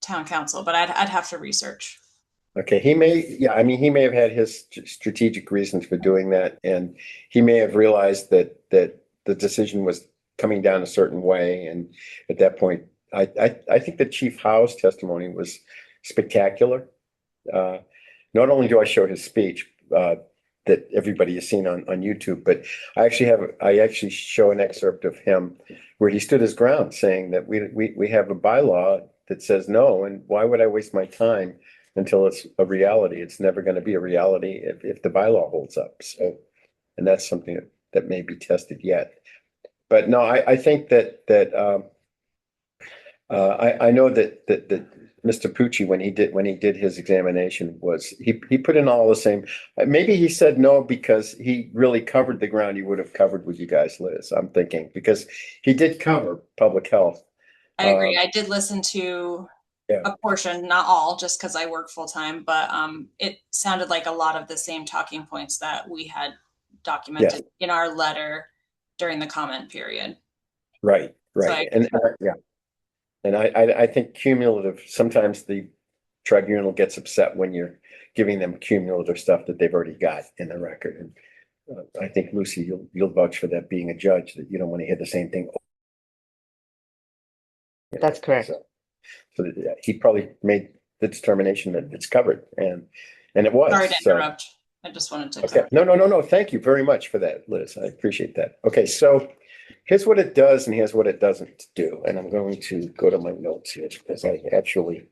town council, but I'd have to research. Okay, he may have had his strategic reasons for doing that, and he may have realized that the decision was coming down a certain way. And at that point, I think that Chief Howe's testimony was spectacular. Not only do I show his speech that everybody has seen on YouTube, but I actually show an excerpt of him where he stood his ground, saying that we have a bylaw that says no, and why would I waste my time until it's a reality? It's never going to be a reality if the bylaw holds up. So, and that's something that may be tested yet. But no, I think that I know that Mr. Pucci, when he did his examination, he put in all the same. Maybe he said no because he really covered the ground he would have covered with you guys, Liz. I'm thinking, because he did cover public health. I agree. I did listen to a portion, not all, just because I work full time, but it sounded like a lot of the same talking points that we had documented in our letter during the comment period. Right. So and I think cumulative, sometimes the tribunal gets upset when you're giving them cumulative stuff that they've already got in the record. And I think, Lucy, you'll vouch for that, being a judge, that you don't want to hear the same thing. That's correct. So he probably made the determination that it's covered, and it was. Sorry to interrupt. I just wanted to. Okay. No. Thank you very much for that, Liz. I appreciate that. Okay, so here's what it does and here's what it doesn't do. And I'm going to go to my notes here, because I actually,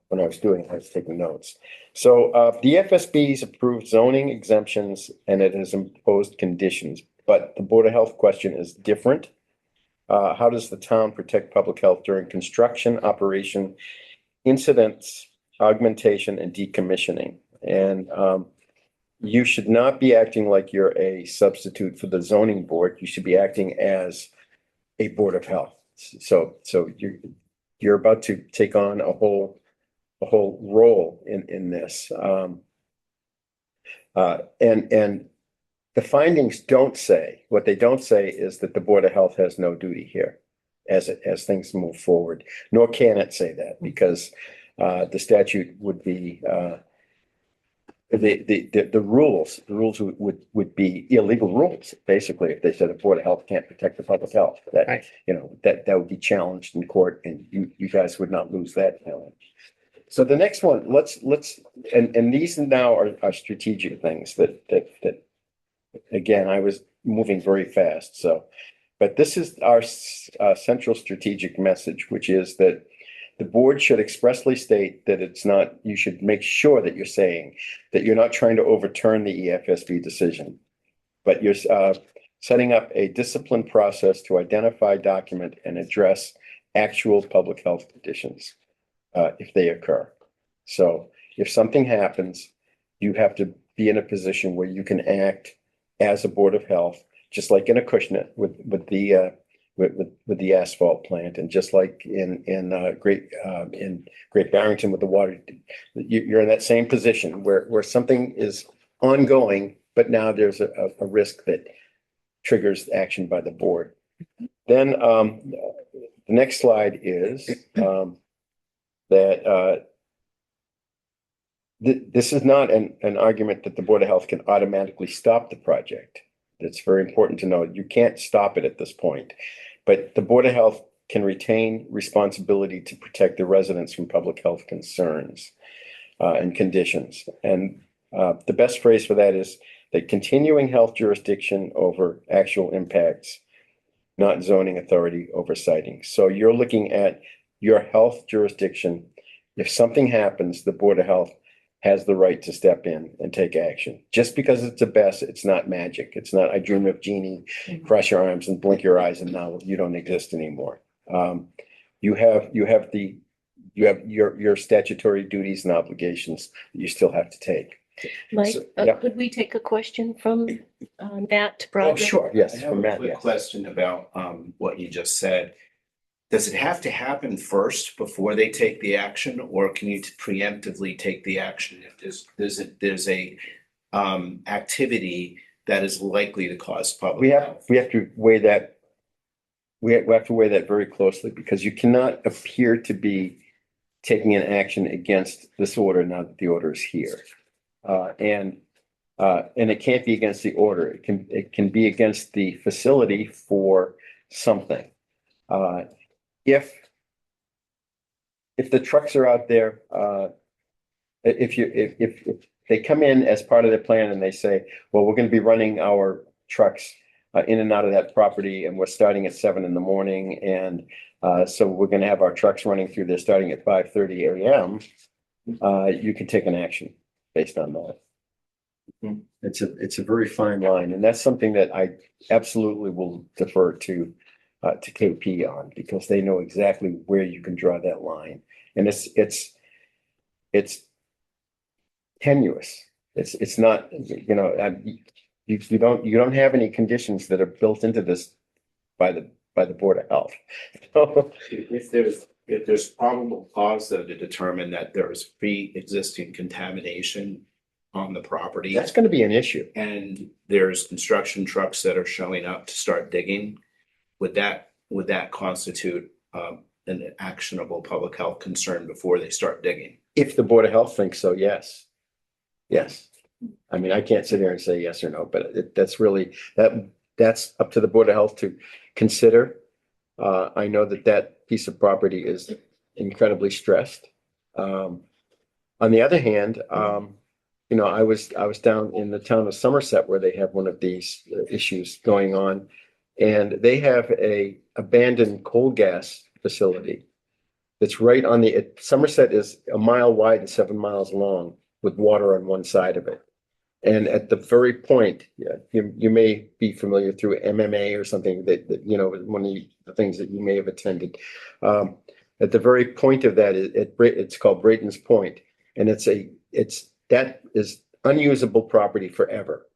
when I was doing it, I was taking notes. So the FSB's approved zoning exemptions and it has imposed conditions, but the Board of Health question is different. How does the town protect public health during construction, operation, incidents, augmentation, and decommissioning? And you should not be acting like you're a substitute for the zoning board. You should be acting as a Board of Health. So you're about to take on a whole role in this. And the findings don't say, what they don't say is that the Board of Health has no duty here as things move forward, nor can it say that, because the statute would be the rules would be illegal rules, basically, if they said the Board of Health can't protect the public health. That, Right. That would be challenged in court, and you guys would not lose that challenge. So the next one, let's and these now are strategic things that again, I was moving very fast. So, but this is our central strategic message, which is that the board should expressly state that it's not, you should make sure that you're saying that you're not trying to overturn the EFSB decision, but you're setting up a disciplined process to identify, document, and address actual public health conditions if they occur. So if something happens, you have to be in a position where you can act as a Board of Health, just like in Acushnet with the asphalt plant, and just like in Great Barrington with the water. You're in that same position where something is ongoing, but now there's a risk that triggers action by the board. Then the next slide is that this is not an argument that the Board of Health can automatically stop the project. It's very important to know you can't stop it at this point, but the Board of Health can retain responsibility to protect the residents from public health concerns and conditions. And the best phrase for that is that continuing health jurisdiction over actual impacts, not zoning authority over siting. So you're looking at your health jurisdiction. If something happens, the Board of Health has the right to step in and take action. Just because it's a best, it's not magic. It's not, I dream of genie, cross your arms and blink your eyes and now you don't exist anymore. You have your statutory duties and obligations that you still have to take. Mike, So, yeah. could we take a question from Matt Oh, Brogdon? sure, yes, I have from a Matt, quick yes. question about what you just said. Does it have to happen first before they take the action, or can you preemptively take the action if there's a activity that is likely to cause public health? We have to weigh that. We have to weigh that very closely because you cannot appear to be taking an action against this order now that the order is here. And it can't be against the order. It can be against the facility for something. If the trucks are out there, if they come in as part of the plan and they say, well, we're going to be running our trucks in and out of that property, and we're starting at 7 a.m. And so we're going to have our trucks running through there starting at 5:30 a.m. You can take an action based on that. It's a very fine line, and that's something that I absolutely will defer to KP on, because they know exactly where you can draw that line, and it's tenuous. It's not, you don't have any conditions that are built into this by the Board of Health. If there's probable cause though to determine that there is pre-existing contamination on the property, That's going to be an issue. and there's construction trucks that are showing up to start digging, would that constitute an actionable public health concern before they start digging? If the Board of Health thinks so, yes. Yes. I mean, I can't sit here and say yes or no, but that's really, that's up to the Board of Health to consider. I know that piece of property is incredibly stressed. On the other hand, I was down in the town of Somerset where they have one of these issues going on, and they have a abandoned coal gas facility that's right on Somerset is a mile wide and 7 miles long with water on one side of it. And at the very point, you may be familiar through MMA or something that one of the things that you may have attended. At the very point of that, it's called Brayton's Point, and that is unusable property forever.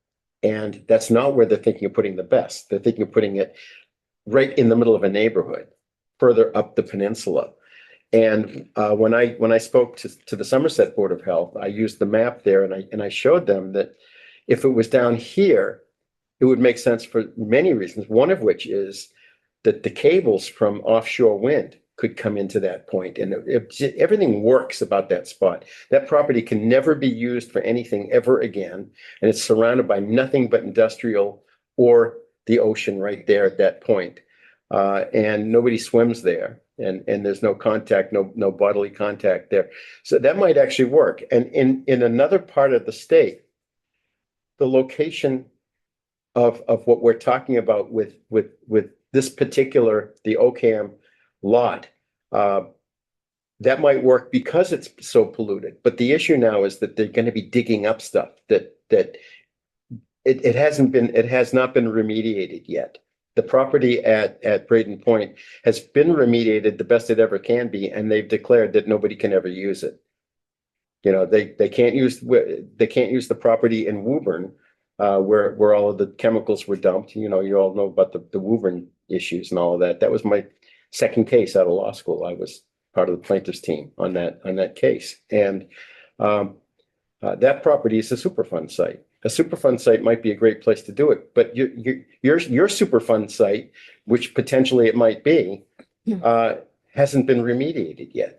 And that's not where they're thinking of putting the best. They're thinking of putting it right in the middle of a neighborhood, further up the peninsula. And when I spoke to the Somerset Board of Health, I used the map there, and I showed them that if it was down here, it would make sense for many reasons. One of which is that the cables from offshore wind could come into that point, and everything works about that spot. That property can never be used for anything ever again, and it's surrounded by nothing but industrial or the ocean right there at that point. And nobody swims there. And there's no contact, no bodily contact there. So that might actually work. And in another part of the state, the location of what we're talking about with this particular, the Ocam lot, that might work because it's so polluted. But the issue now is that they're going to be digging up stuff that it hasn't been, it has not been remediated yet. The property at Braden Point has been remediated the best it ever can be, and they've declared that nobody can ever use it. You know, they can't use, they can't use the property in Woburn, where all of the chemicals were dumped. You know, you all know about the Woburn issues and all of that. That was my second case out of law school. I was part of the plaintiff's team on that case. And that property is a Superfund site. A Superfund site might be a great place to do it, but your Superfund site, which potentially it might be, hasn't been remediated yet.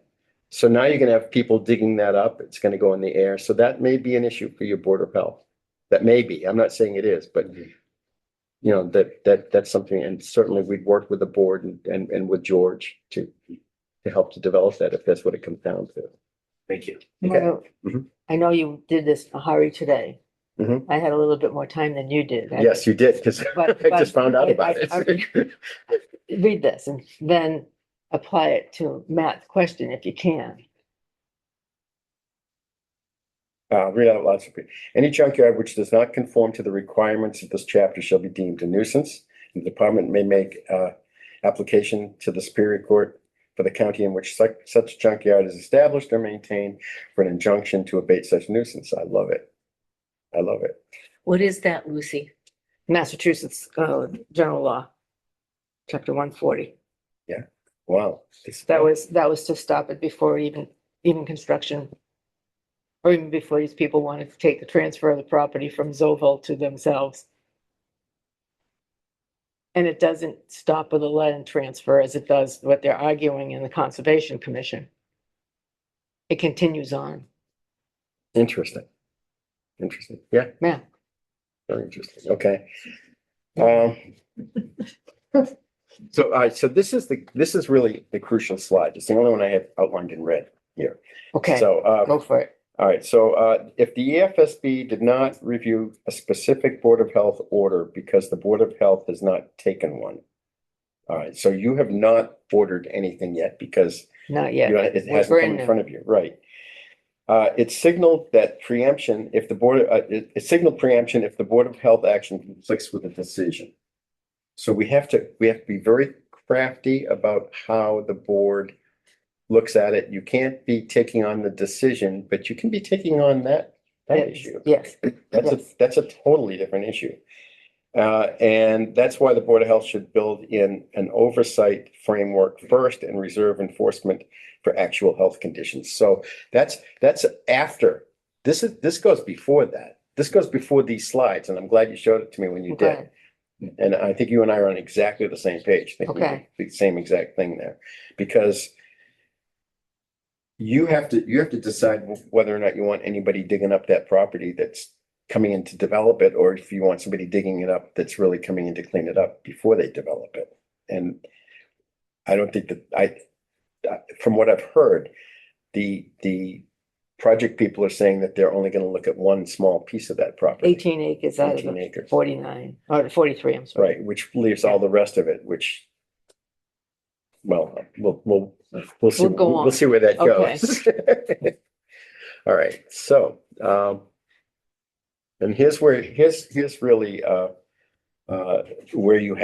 So now you're gonna have people digging that up. It's gonna go in the air. So that may be an issue for your Board of Health. That may be. I'm not saying it is, but you know, that's something, and certainly we'd work with the board and with George to help to develop that if that's what it comes down to. Thank you. Well, Mhm. I know you did this in a hurry today. Mhm. I had a little bit more time than you did. Yes, you did, because But- I just found out about I- it. Read this and then apply it to Matt's question if you can. Read out loud. Any junkyard which does not conform to the requirements of this chapter shall be deemed a nuisance. The department may make application to the Superior Court for the county in which such junkyard is established or maintained for an injunction to abate such nuisance. I love it. I love it. What is that, Lucy? Massachusetts General Law, Chapter 140. Wow. That was to stop it before even construction. Or even before these people wanted to take the transfer of the property from Zoville to themselves. And it doesn't stop with a land transfer as it does what they're arguing in the Conservation Commission. It continues on. Interesting. Interesting. Yeah, Yeah. very interesting. Okay. So, all right, so this is really the crucial slide. It's the only one I have outlined in red here. Okay, So, go for it. all right, so if the EFSB did not review a specific Board of Health order because the Board of Health has not taken one. All right, so you have not ordered anything yet because Not yet. it We're hasn't come brand in new. front of you, right? It signaled that preemption if the board, it signaled preemption if the Board of Health action conflicts with a decision. So we have to be very crafty about how the board looks at it. You can't be taking on the decision, but you can be taking on that issue. Yes, That's a totally different issue. And that's why the Board of Health should build in an oversight framework first and reserve enforcement for actual health conditions. So that's after, this goes before that. This goes before these slides, and I'm glad you showed it to me when you did. okay, And I think you and I are on exactly the same page. I think we did Okay. the same exact thing there, because you have to decide whether or not you want anybody digging up that property that's coming in to develop it, or if you want somebody digging it up that's really coming in to clean it up before they develop it. And I don't think that from what I've heard, the project people are saying that they're only going to look at one small piece of that property. 18 acres out of 18 the acres. 49, or 43, I'm sorry. Right, which leaves all the rest of it, which, well, we'll see, We'll go on. we'll see where that Okay. goes. All right, so, and here's really, where you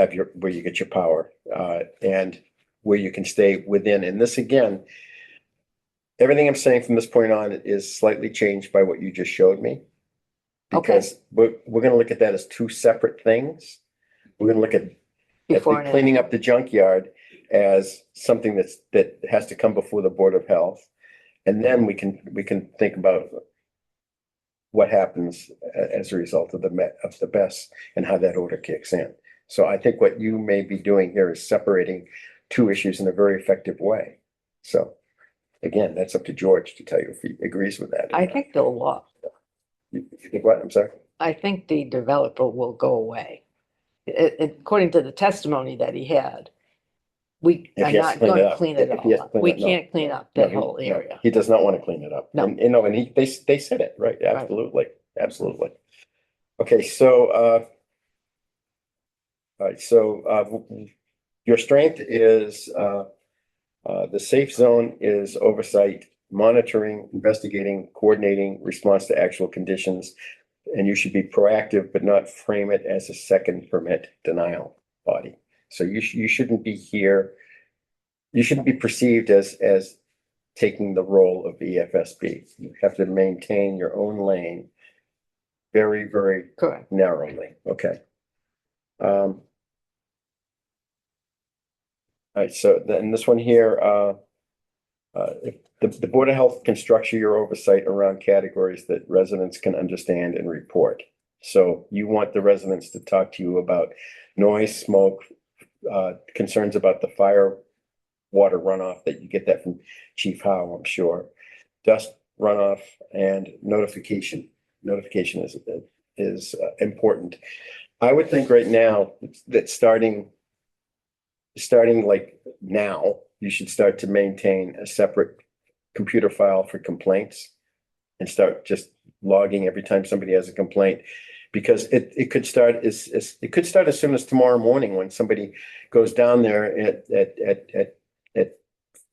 get your power, and where you can stay within, and this again, everything I'm saying from this point on is slightly changed by what you just showed me. Okay. Because we're gonna look at that as two separate things. We're gonna look at Before and cleaning up the junkyard as something that has to come before the Board of Health. And then we can think about what happens as a result of the BES and how that order kicks in. So I think what you may be doing here is separating two issues in a very effective way. So again, that's up to George to tell you if he agrees with that. I think they'll walk. You think what? I'm sorry. I think the developer will go away. According to the testimony that he had, we If are he has not to clean going it to up. clean If it he has all to up. clean We it, no. can't clean up No, that whole area. He does not want to clean it up. No. And, they said it, right? Absolutely, absolutely. Okay, so, all right, so, your strength is, the safe zone is oversight, monitoring, investigating, coordinating, response to actual conditions. and you should be proactive, but not frame it as a second permit denial body. So you shouldn't be here. You shouldn't be perceived as taking the role of EFSB. You have to maintain your own lane very, very Correct. narrowly. Okay. All right, so then this one here, if the Board of Health can structure your oversight around categories that residents can understand and report. So you want the residents to talk to you about noise, smoke, concerns about the fire, water runoff, that you get that from Chief Howe, I'm sure. Dust runoff and notification. Notification is important. I would think right now that starting like now, you should start to maintain a separate computer file for complaints and start just logging every time somebody has a complaint. Because it could start as soon as tomorrow morning when somebody goes down there at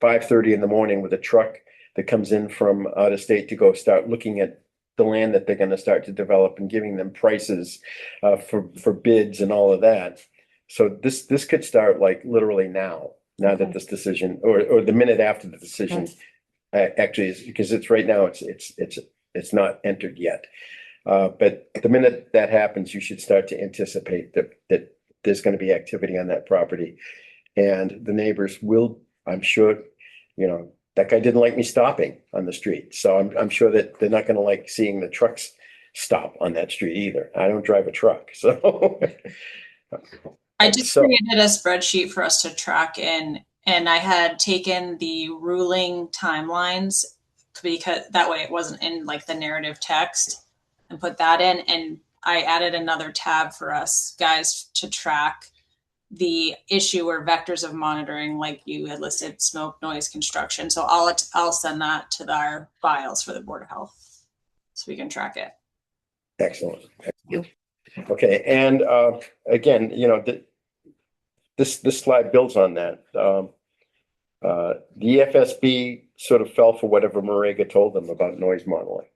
5:30 in the morning with a truck that comes in from out of state to go start looking at the land that they're going to start to develop and giving them prices for bids and all of that. So this could start like literally now that this decision or the minute after the decision actually is, because it's right now it's not entered yet. But the minute that happens, you should start to anticipate that there's going to be activity on that property. And the neighbors will, I'm sure, that guy didn't like me stopping on the street. So I'm sure that they're not going to like seeing the trucks stop on that street either. I don't drive a truck, so. I just created a spreadsheet for us to track in, and I had taken the ruling timelines because that way it wasn't in like the narrative text, and put that in. And I added another tab for us guys to track the issue or vectors of monitoring, like you had listed, smoke, noise, construction. So I'll send that to our files for the Board of Health so we can track it. Excellent. Okay, and again, this slide builds on that. The EFSB sort of fell for whatever Marega told them about noise modeling.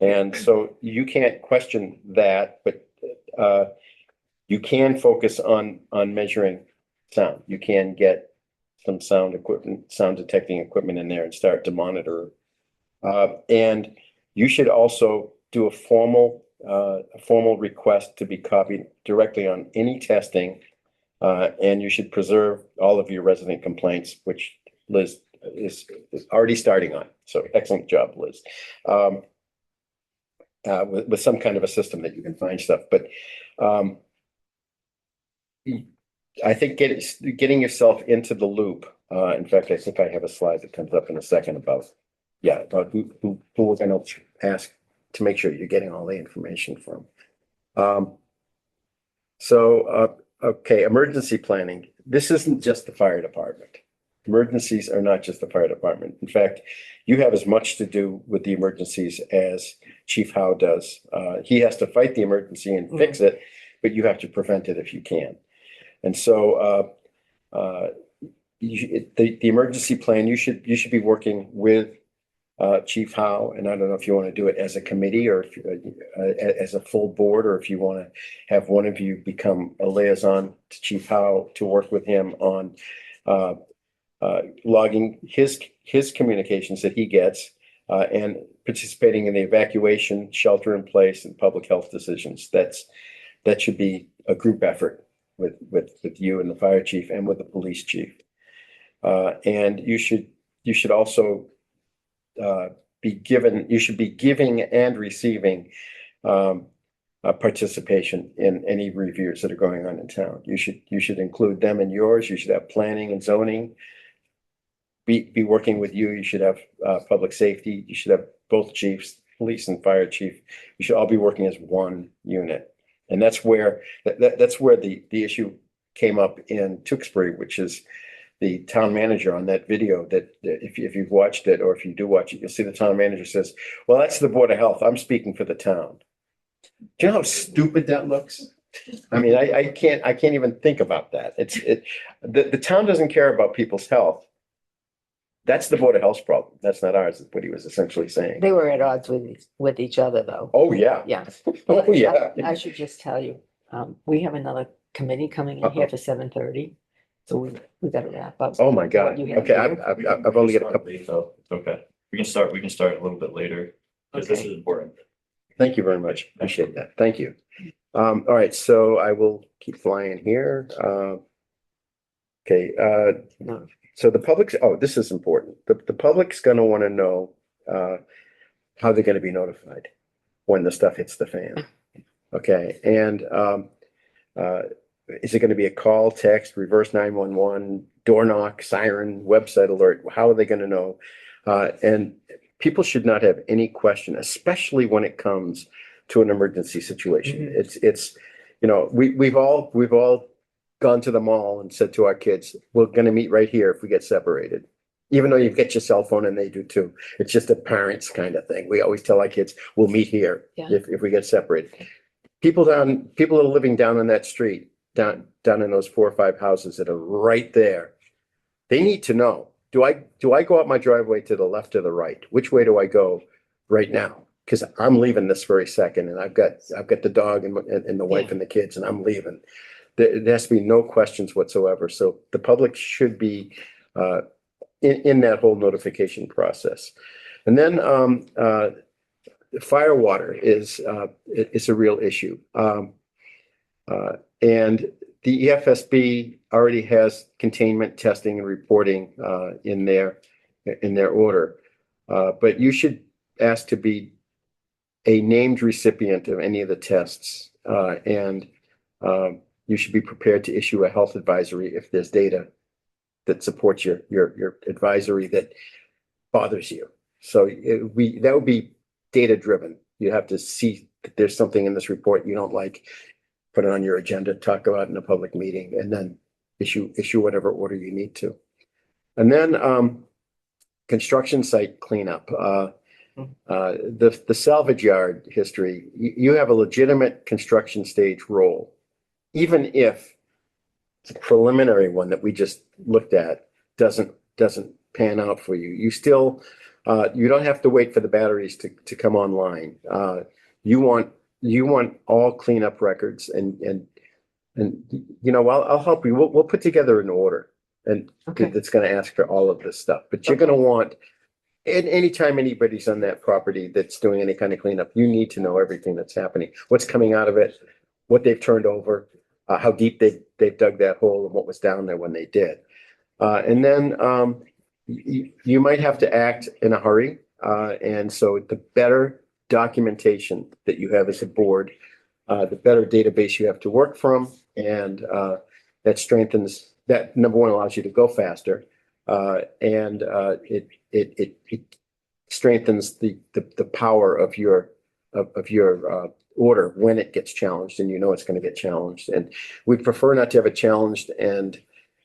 And so you can't question that, but you can focus on measuring sound. You can get some sound detecting equipment in there and start to monitor. And you should also do a formal request to be copied directly on any testing. And you should preserve all of your resident complaints, which Liz is already starting on. So excellent job, Liz. With some kind of a system that you can find stuff. But I think getting yourself into the loop. In fact, I think I have a slide that comes up in a second about who we're going to ask to make sure you're getting all the information from. Okay, emergency planning. This isn't just the fire department. Emergencies are not just the fire department. In fact, you have as much to do with the emergencies as Chief Howe does. He has to fight the emergency and fix it, but you have to prevent it if you can. And so the emergency plan, you should be working with Chief Howe, and I don't know if you want to do it as a committee or if as a full board, or if you want to have one of you become a liaison to Chief Howe to work with him on logging his communications that he gets and participating in the evacuation, shelter in place, and public health decisions. That should be a group effort with you and the fire chief and with the police chief. And you should also be giving and receiving participation in any reviews that are going on in town. You should include them in yours. You should have planning and zoning be working with you. You should have public safety. You should have both chiefs, police and fire chief. You should all be working as one unit. And that's where the issue came up in Tewksbury, which is the town manager on that video that if you've watched it, or if you do watch it, you'll see the town manager says, well, that's the Board of Health. I'm speaking for the town. Do you know how stupid that looks? I mean, I can't even think about that. The town doesn't care about people's health. That's the Board of Health's problem. That's not ours, is what he was essentially saying. They were at odds with each other, though. Oh, yeah. Yeah. Oh, yeah. I should just tell you, we have another committee coming in here for 7:30. So we gotta wrap up. Oh, my God. You have Okay, here? I've only got a couple. So it's okay. We can start a little bit later, because this Okay. is important. Thank you very much. Appreciate that. Thank you. All right, so I will keep flying here. Okay, No. so the public's, oh, this is important. The public's gonna wanna know, how they're gonna be notified when the stuff hits the fan. Okay, and, is it gonna be a call, text, reverse 911, door knock, siren, website alert? How are they gonna know? And people should not have any question, especially when it comes to an emergency situation. Mhm. It's, you know, we've all gone to the mall and said to our kids, we're gonna meet right here if we get separated. Even though you get your cell phone and they do too. It's just a parents kind of thing. We always tell our kids, we'll meet here Yeah. if we get separated. People are living down on that street, down in those 4 or 5 houses that are right there. They need to know, do I go up my driveway to the left or the right? Which way do I go right now? Because I'm leaving this very second, and I've got the dog and the wife Yeah. and the kids, and I'm leaving. There has to be no questions whatsoever. So the public should be in that whole notification process. And then fire water is a real issue. And the EFSB already has containment testing and reporting in their order. But you should ask to be a named recipient of any of the tests. And you should be prepared to issue a health advisory if there's data that supports your advisory that bothers you. So that would be data driven. You have to see that there's something in this report you don't like, put it on your agenda, talk about it in a public meeting, and then issue whatever order you need to. And then construction site cleanup. The salvage yard history, you have a legitimate construction stage role, even if the preliminary one that we just looked at doesn't pan out for you. You still, you don't have to wait for the batteries to come online. You want all cleanup records and you know, I'll help you. We'll put together an order and Okay. that's going to ask for all of this stuff, but you're going to want, anytime anybody's on that property that's doing any kind of cleanup, you need to know everything that's happening, what's coming out of it, what they've turned over, how deep they've dug that hole and what was down there when they did. And then you might have to act in a hurry. And so the better documentation that you have as a board, the better database you have to work from. And that strengthens, that number one allows you to go faster. And it strengthens the power of your order when it gets challenged, and you know it's going to get challenged. And we prefer not to have it challenged and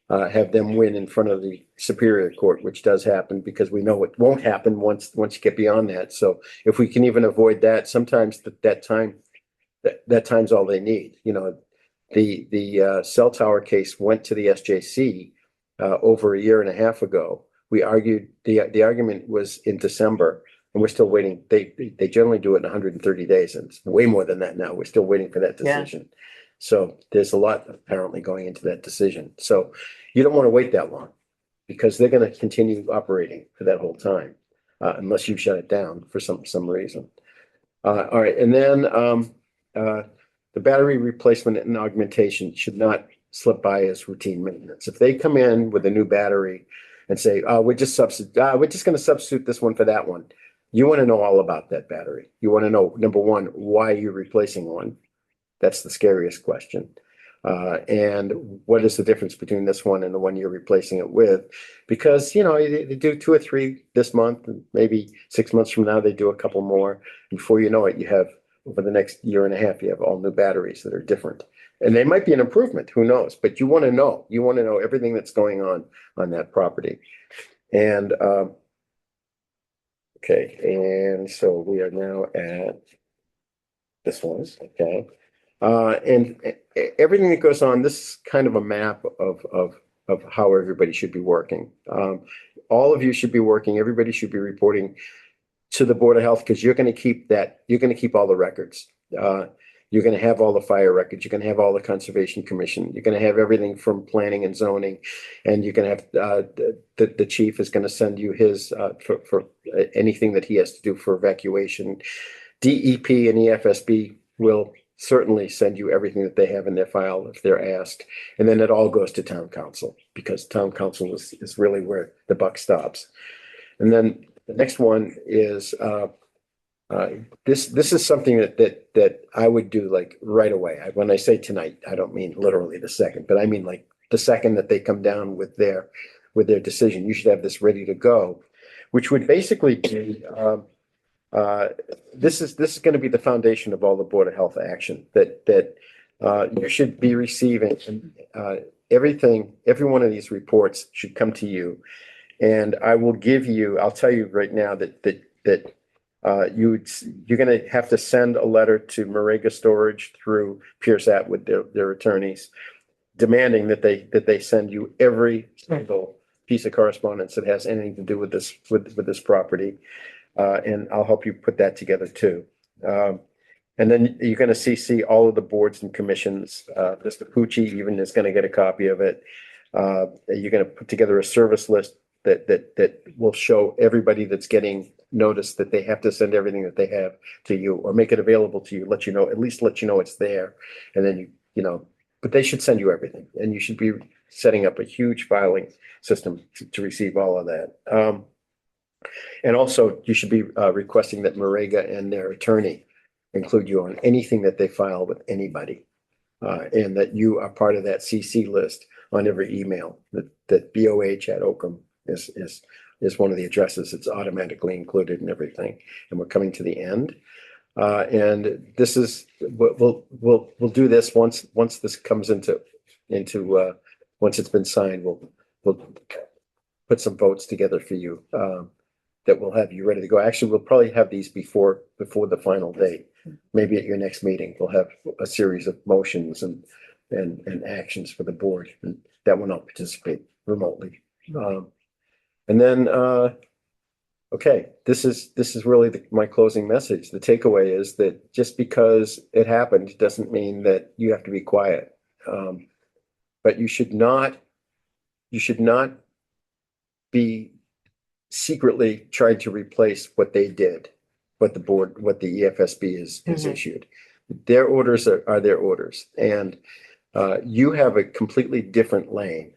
have them win in front of the Superior Court, which does happen because we know it won't happen once you get beyond that. So if we can even avoid that, sometimes that time's all they need. You know, the cell tower case went to the SJC over a year and a half ago. We argued, the argument was in December, and we're still waiting. They generally do it in 130 days, and it's way more than that now. We're still waiting for that Yeah. decision. So there's a lot apparently going into that decision. So you don't want to wait that long because they're going to continue operating for that whole time unless you shut it down for some reason. All right, and then the battery replacement and augmentation should not slip by as routine maintenance. If they come in with a new battery and say, we're just going to substitute this one for that one, you want to know all about that battery. You want to know, number one, why you're replacing one. That's the scariest question. And what is the difference between this one and the one you're replacing it with? Because, you know, they do 2 or 3 this month, and maybe 6 months from now, they do a couple more. Before you know it, you have, over the next year and a half, you have all new batteries that are different. And they might be an improvement, who knows? But you want to know everything that's going on that property. And, okay, and so we are now at this one, okay. And everything that goes on, this is kind of a map of how everybody should be working. all of you should be working, everybody should be reporting to the Board of Health, because you're gonna keep all the records. You're gonna have all the fire records, you're gonna have all the Conservation Commission, you're gonna have everything from planning and zoning. And you're gonna have, the chief is gonna send you his, for anything that he has to do for evacuation. DEP and EFSB will certainly send you everything that they have in their file if they're asked. And then it all goes to town council, because town council is really where the buck stops. And then the next one is, this is something that I would do like right away. When I say tonight, I don't mean literally the second, but I mean like the second that they come down with their decision. You should have this ready to go, which would basically be, this is going to be the foundation of all the Board of Health action that you should be receiving. Every one of these reports should come to you. And I'll tell you right now that you're going to have to send a letter to Morega Storage through Pierce Atwood, their attorneys, demanding that they send you every single piece of correspondence that has anything to do with this property. And I'll help you put that together too. And then you're going to CC all of the boards and commissions. Mr. Pucci even is going to get a copy of it. You're going to put together a service list that will show everybody that's getting notice that they have to send everything that they have to you, or make it available to you, at least let you know it's there. And then but they should send you everything, and you should be setting up a huge filing system to receive all of that. And also you should be requesting that Morega and their attorney include you on anything that they file with anybody. And that you are part of that CC list on every email that BOH@Oakham is one of the addresses. It's automatically included in everything. And we're coming to the end. And this is, we'll do this once this comes into once it's been signed, we'll put some votes together for you, that will have you ready to go. Actually, we'll probably have these before the final date. Maybe at your next meeting, we'll have a series of motions and actions for the board, and that will not participate remotely. And then, okay, this is really my closing message. The takeaway is that just because it happened doesn't mean that you have to be quiet. But you should not be secretly trying to replace what they did, what the EFSB has issued. Their orders are their orders, and you have a completely different lane.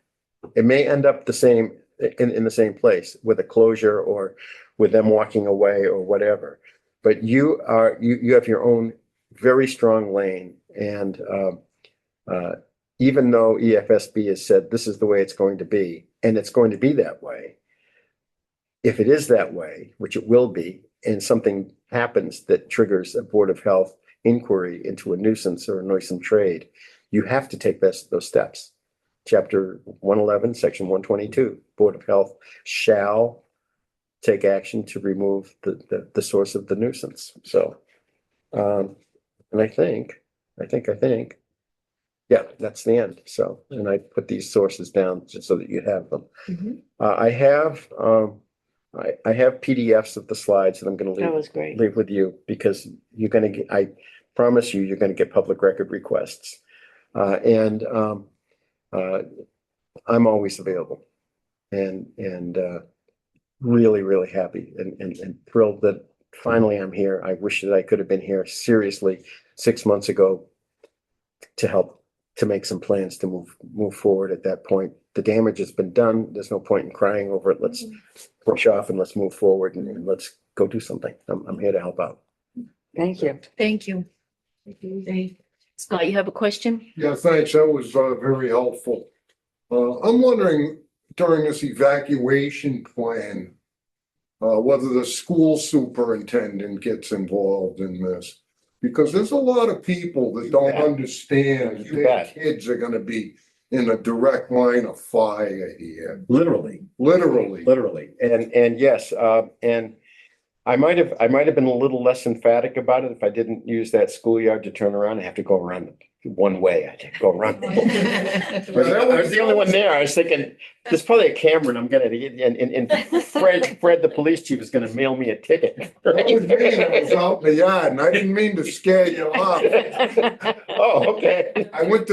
It may end up the same in the same place with a closure or with them walking away or whatever, but you have your own very strong lane. And even though EFSB has said this is the way it's going to be, and it's going to be that way, if it is that way, which it will be, and something happens that triggers a Board of Health inquiry into a nuisance or a noisome trade, you have to take those steps. Chapter 111, Section 122, Board of Health shall take action to remove the source of the nuisance. So, and I think, yeah, that's the end. So, and I put these sources down just so that you have them. I have PDFs of the slides that I'm going That to was great. leave with you, because you're going to get, I promise you're going to get public record requests. And I'm always available, and really happy and thrilled that finally I'm here. I wish that I could have been here seriously 6 months ago to help to make some plans to move forward. At that point, the damage has been done. There's no point in crying over it. Let's push off and let's move forward and let's go do something. I'm here to help out. Thank you. Thank you. Scott, you have a question? Yeah, thanks. That was very helpful. I'm wondering during this evacuation plan, whether the school superintendent gets involved in this. Because there's a lot of people that don't understand that their kids are gonna be in a direct line of fire here. Literally. And yes, and I might have been a little less emphatic about it if I didn't use that schoolyard to turn around and have to go around one way. I didn't go around. I That was the only one there. I was thinking, there's probably a camera and I'm gonna, and Fred, the police chief is gonna mail me a ticket. was me. I was out in the yard and I didn't mean to scare you off. Oh, okay. I went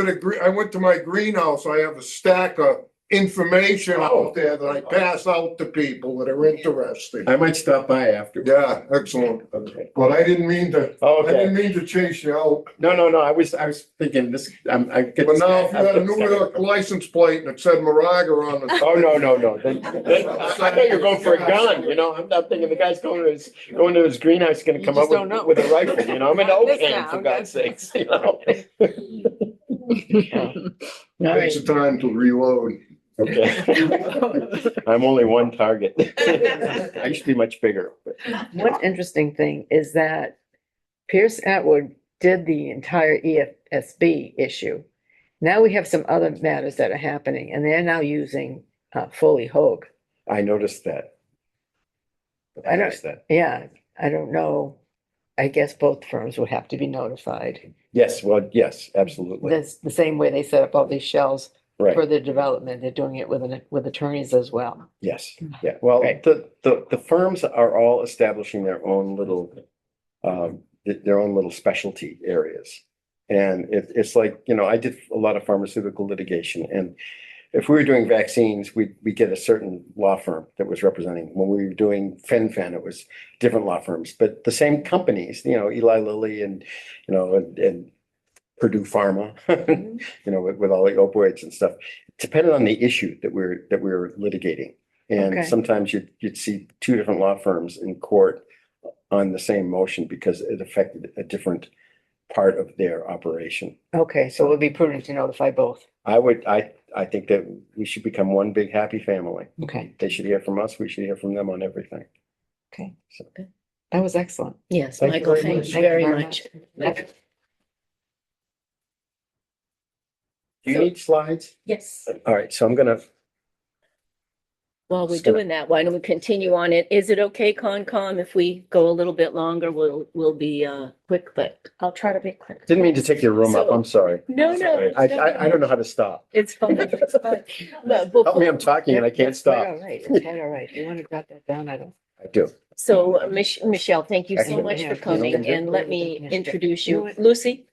to my greenhouse. I have a stack of information out there that I pass out to people that are interested. I might stop by after. Yeah, excellent. Okay. But I didn't mean to, I Okay. didn't mean to chase you out. No, I was thinking this, I get. But now if you had a New York license plate and it said Moraga on it. Oh, no. Then I thought you were going for a gun, you know, I'm thinking the guy's going to his greenhouse, he's gonna You come just up don't know. with a rifle, you know, I'm an This Oakham, now, for God's sakes, you know? All right. Takes the time to reload. Okay. I'm only one target. I used to be much bigger, but One interesting thing is that Pierce Atwood did the entire EFSB issue. Now we have some other matters that are happening and they're now using Foley Hoag. I noticed that. I don't- noticed that. Yeah, I don't know. I guess both firms would have to be notified. Yes, well, yes, absolutely, That's the same way they set up all these shells for right, the development. They're doing it with attorneys as well. yes, yeah, well, Right. the firms are all establishing their own little, their own little specialty areas. And it's like, you know, I did a lot of pharmaceutical litigation, and if we were doing vaccines, we get a certain law firm that was representing. When we were doing fen-phen, it was different law firms, but the same companies, you know, Eli Lilly and, you know, and Purdue Pharma, you know, with all the opioids and stuff, depending on the issue that we're litigating. And Okay. sometimes you'd see two different law firms in court on the same motion because it affected a different part of their operation. Okay, so it would be prudent to notify both. I think that we should become one big happy family. Okay, They should hear from us, we should hear from them on everything. okay. So, That was excellent. Yes, Thank you Michael, very thank much. you very much. do you need slides? Yes. All right, so I'm gonna, While we're Just gonna- doing that, why don't we continue on it? Is it okay, Concom, if we go a little bit longer? We'll be quick, but. I'll try to be quick. didn't mean to take your room up, I'm sorry. No, no. I don't know how to stop. It's fine. It's fine. But Help me, I'm talking and I can't That's quite stop. all right, it's quite all right. If you want to jot that down, I don't. I do. So, Michelle, thank you so Excellent. much Yeah, for coming, yeah. and let me Yeah. introduce You know you. what? Lucy?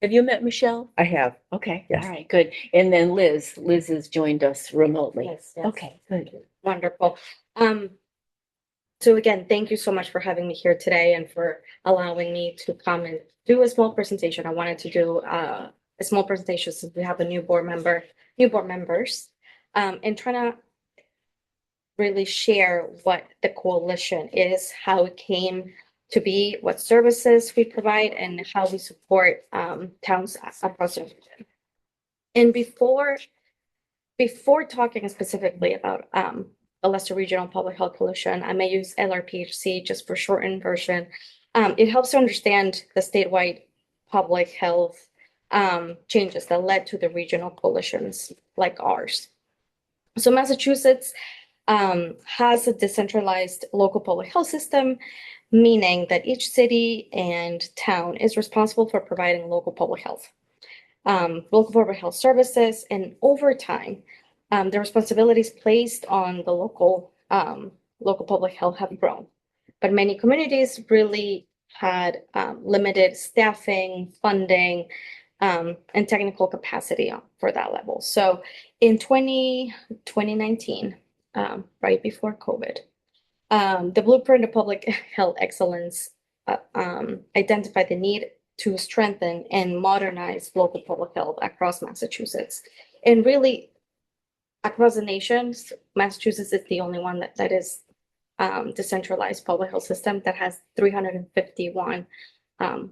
Have you met Michelle? I have. Okay, Yes. all right, good. And then Liz has joined us remotely. Yes, yes. Okay, good. Wonderful. So again, thank you so much for having me here today and for allowing me to come and do a small presentation. I wanted to do a small presentation since we have a new board members, and trying to really share what the coalition is, how it came to be, what services we provide, and how we support towns across the region. And before talking specifically about the Leicester Regional Public Health Coalition, I may use LRPHC just for shortened version. It helps to understand the statewide public health changes that led to the regional coalitions like ours. So Massachusetts has a decentralized local public health system, meaning that each city and town is responsible for providing local public health services, and over time, the responsibilities placed on the local public health have grown. But many communities really had limited staffing, funding, and technical capacity for that level. So in 2019, right before COVID, the Blueprint of Public Health Excellence identified the need to strengthen and modernize local public health across Massachusetts. And really, across the nation, Massachusetts is the only one that is decentralized public health system that has 351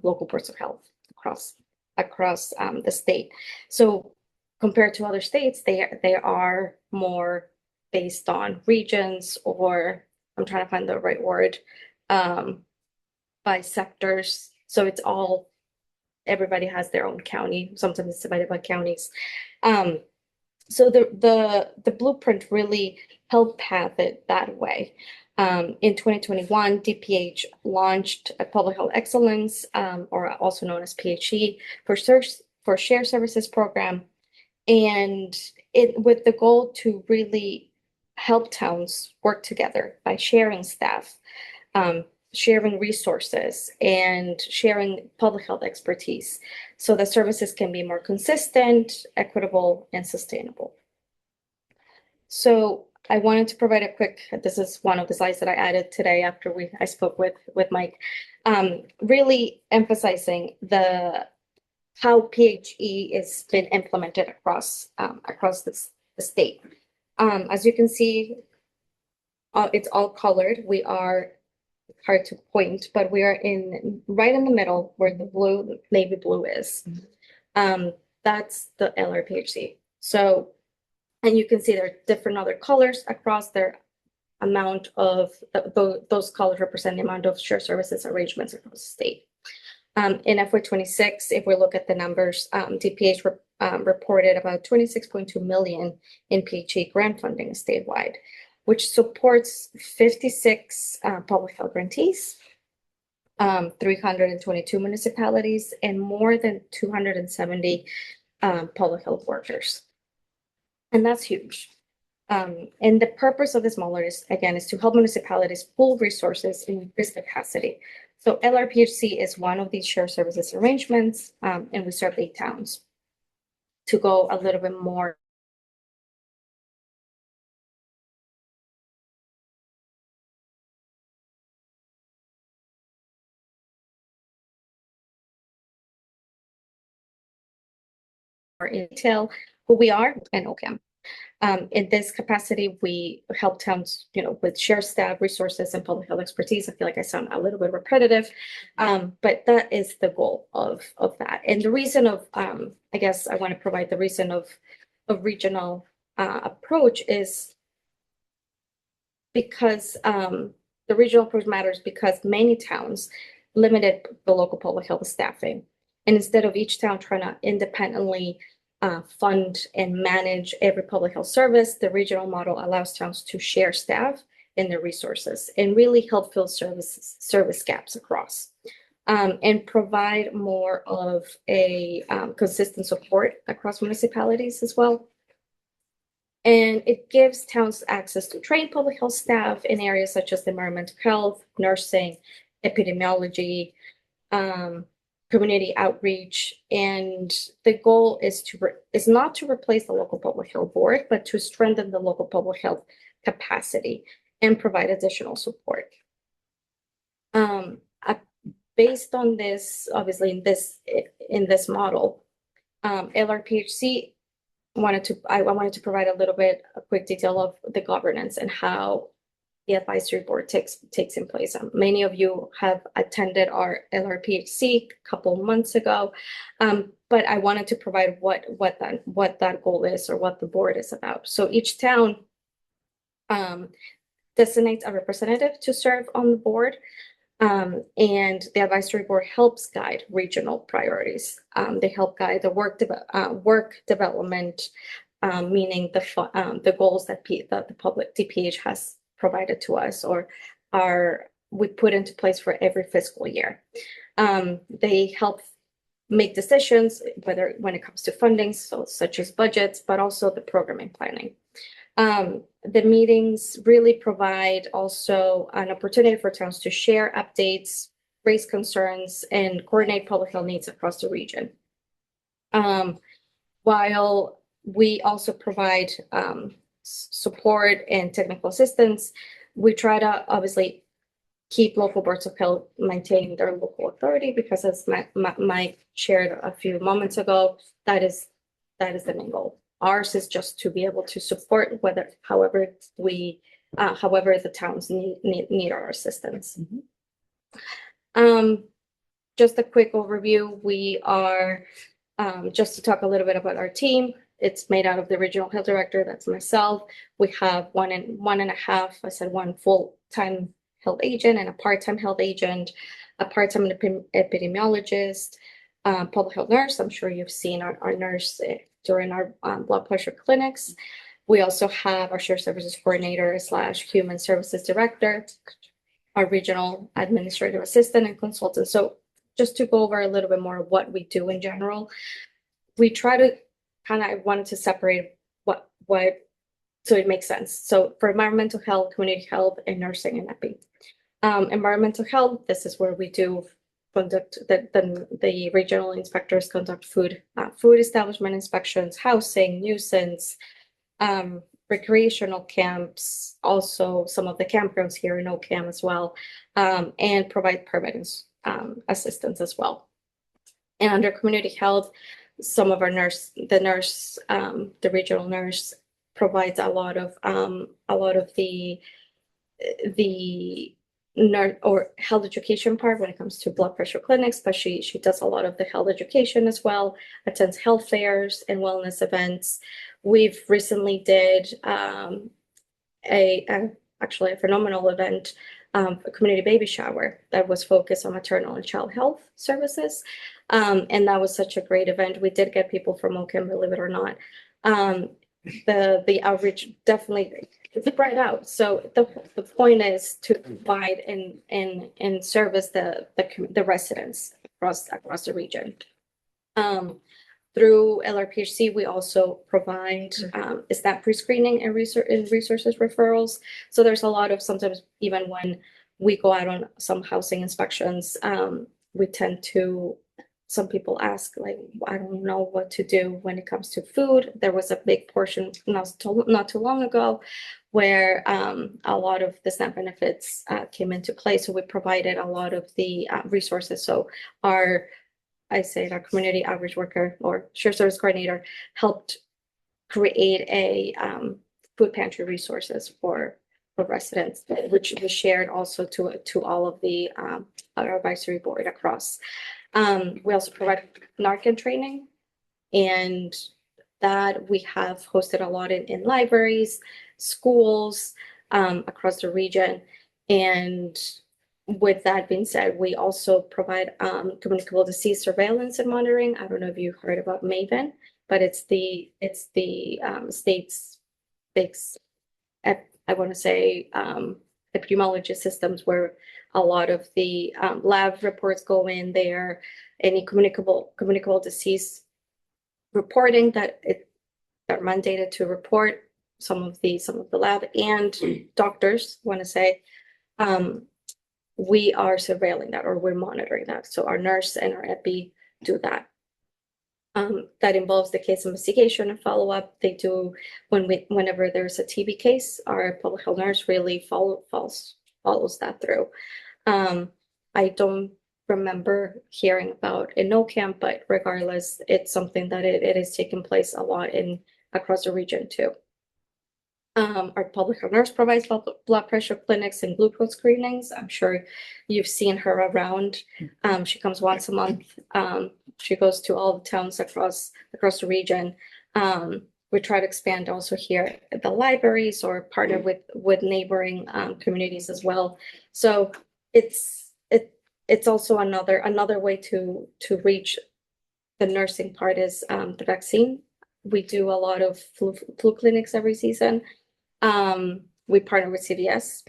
local boards of health across the state. So compared to other states, they are more based on regions, or I'm trying to find the right word, by sectors. So it's all, everybody has their own county. Sometimes it's divided by counties. So the blueprint really helped path it that way. In 2021, DPH launched a Public Health Excellence, or also known as PHE, for for shared services program. And it with the goal to really help towns work together by sharing staff, sharing resources, and sharing public health expertise so that services can be more consistent, equitable, and sustainable. So I wanted to provide a quick, this is one of the slides that I added today after I spoke with Mike, really emphasizing how PHE is been implemented across the state. As you can see, it's all colored. We are hard to point, but we are right in the middle where the navy blue is. That's the LRPHC. So, and you can see there are different other colors across their amount of those colors represent the amount of shared services arrangements across the state. In FY26, if we look at the numbers, DPH reported about 26.2 million in PHE grant funding statewide, which supports 56 public health grantees, 322 municipalities, and more than 270 public health workers. And that's huge. And the purpose of this smaller is to help municipalities pool resources and increase capacity. So LRPHC is one of these shared services arrangements, and we serve 8 towns. To go a little bit more in detail who we are and OCAM. In this capacity, we help towns, with shared staff, resources, and public health expertise. I feel like I sound a little bit repetitive, but that is the goal of that. And the reason of, I guess I want to provide the reason of regional approach is because the regional approach matters because many towns limited the local public health staffing. And instead of each town trying to independently fund and manage every public health service, the regional model allows towns to share staff and their resources and really help fill service gaps across, and provide more of a consistent support across municipalities as well. And it gives towns access to trained public health staff in areas such as environmental health, nursing, epidemiology, community outreach, and the goal is not to replace the local public health board, but to strengthen the local public health capacity and provide additional support. Based on this, obviously in this model, LRPHC I wanted to provide a quick detail of the governance and how the advisory board takes in place. Many of you have attended our LRPHC a couple months ago, but I wanted to provide what that goal is or what the board is about. So each town designates a representative to serve on the board, and the advisory board helps guide regional priorities. They help guide the work development, meaning the goals that the public DPH has provided to us or we put into place for every fiscal year. They help make decisions when it comes to funding, such as budgets, but also the programming planning. The meetings really provide also an opportunity for towns to share updates, raise concerns, and coordinate public health needs across the region. While we also provide support and technical assistance, we try to obviously keep local boards of health maintaining their local authority because, as Mike shared a few moments ago, that is the main goal. Ours is just to be able to support however the towns need our assistance. Just a quick overview. We are just to talk a little bit about our team. It's made out of the regional health director, that's myself. We have one full-time health agent and a part-time health agent, a part-time epidemiologist, public health nurse. I'm sure you've seen our nurse during our blood pressure clinics. We also have our shared services coordinator / human services director, our regional administrative assistant and consultant. So just to go over a little bit more of what we do in general. we try to I wanted to separate so it makes sense. So for environmental health, community health, and nursing and EPI. Environmental health, this is where we do conduct the regional inspectors conduct food establishment inspections, housing, nuisance, recreational camps, also some of the campgrounds here in Ocam as well, and provide permitting assistance as well. And under community health, some of our the regional nurse provides a lot of the nurse or health education part when it comes to blood pressure clinics, but she does a lot of the health education as well, attends health fairs and wellness events. We've recently did actually a phenomenal event, a community baby shower that was focused on maternal and child health services. And that was such a great event. We did get people from Ocam, believe it or not. The outreach definitely spread out. So the point is to provide and service the residents across the region. Through LRPHC, we also provide SNAP pre-screening and resources referrals. So there's a lot of, sometimes even when we go out on some housing inspections, we tend to, some people ask, like, I don't know what to do when it comes to food. There was a big portion not too long ago where a lot of the SNAP benefits came into play. So we provided a lot of the resources. So our community outreach worker or shared service coordinator helped create a food pantry resources for residents, which was shared also to all of the our advisory board across. We also provide Narcan training, and that we have hosted a lot in libraries, schools across the region. And with that being said, we also provide communicable disease surveillance and monitoring. I don't know if you heard about MAVEN, but it's the state's big, I want to say, epidemiology systems where a lot of the lab reports go in there, any communicable disease reporting that are mandated to report, some of the lab and doctors want to say, we are surveilling that, or we're monitoring that. So our nurse and our EPI do that. That involves the case investigation and follow-up. They do whenever there's a TB case, our public health nurse really follows that through. I don't remember hearing about in Ocam, but regardless, it's something that it is taking place a lot across the region too. Our public health nurse provides blood pressure clinics and glucose screenings. I'm sure you've seen her around. She comes once a month. She goes to all the towns across the region. We try to expand also here at the libraries or partner with neighboring communities as well. So it's also another way to reach the nursing part is the vaccine. We do a lot of flu clinics every season. We partner with CVS,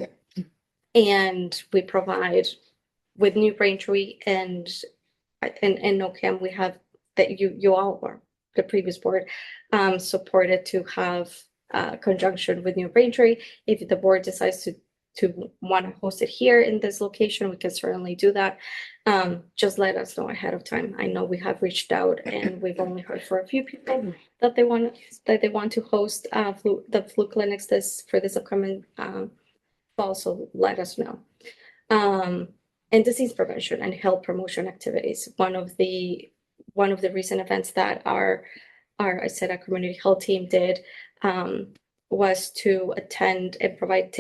and we provide with New Braintree and in Ocam. We have that you all, or the previous board, supported to have conjunction with New Braintree. If the board decides to want to host it here in this location, we can certainly do that. Just let us know ahead of time. I know we have reached out and we've only heard for a few people that they want to host the flu clinics for this upcoming fall. So let us know. And disease prevention and health promotion activities. One of the recent events that our community health team did was to attend and provide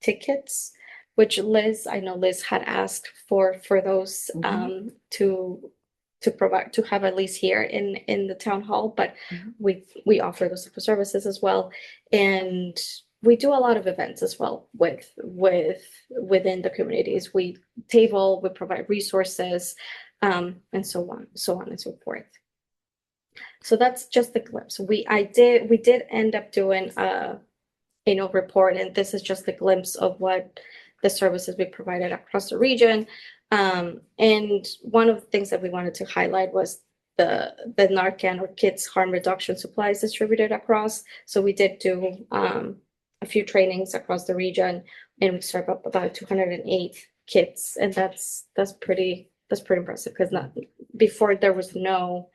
tickets, which I know Liz had asked for those to provide, to have at least here in the town hall, but we offer those services as well. And we do a lot of events as well within the communities. We provide resources, and so on and so forth. So that's just the glimpse. We did end up doing a report, and this is just the glimpse of what the services we provided across the region. And one of the things that we wanted to highlight was the Narcan or kids harm reduction supplies distributed across. So we did do a few trainings across the region, and we serve up about 208 kids, and that's pretty impressive, because not before there was no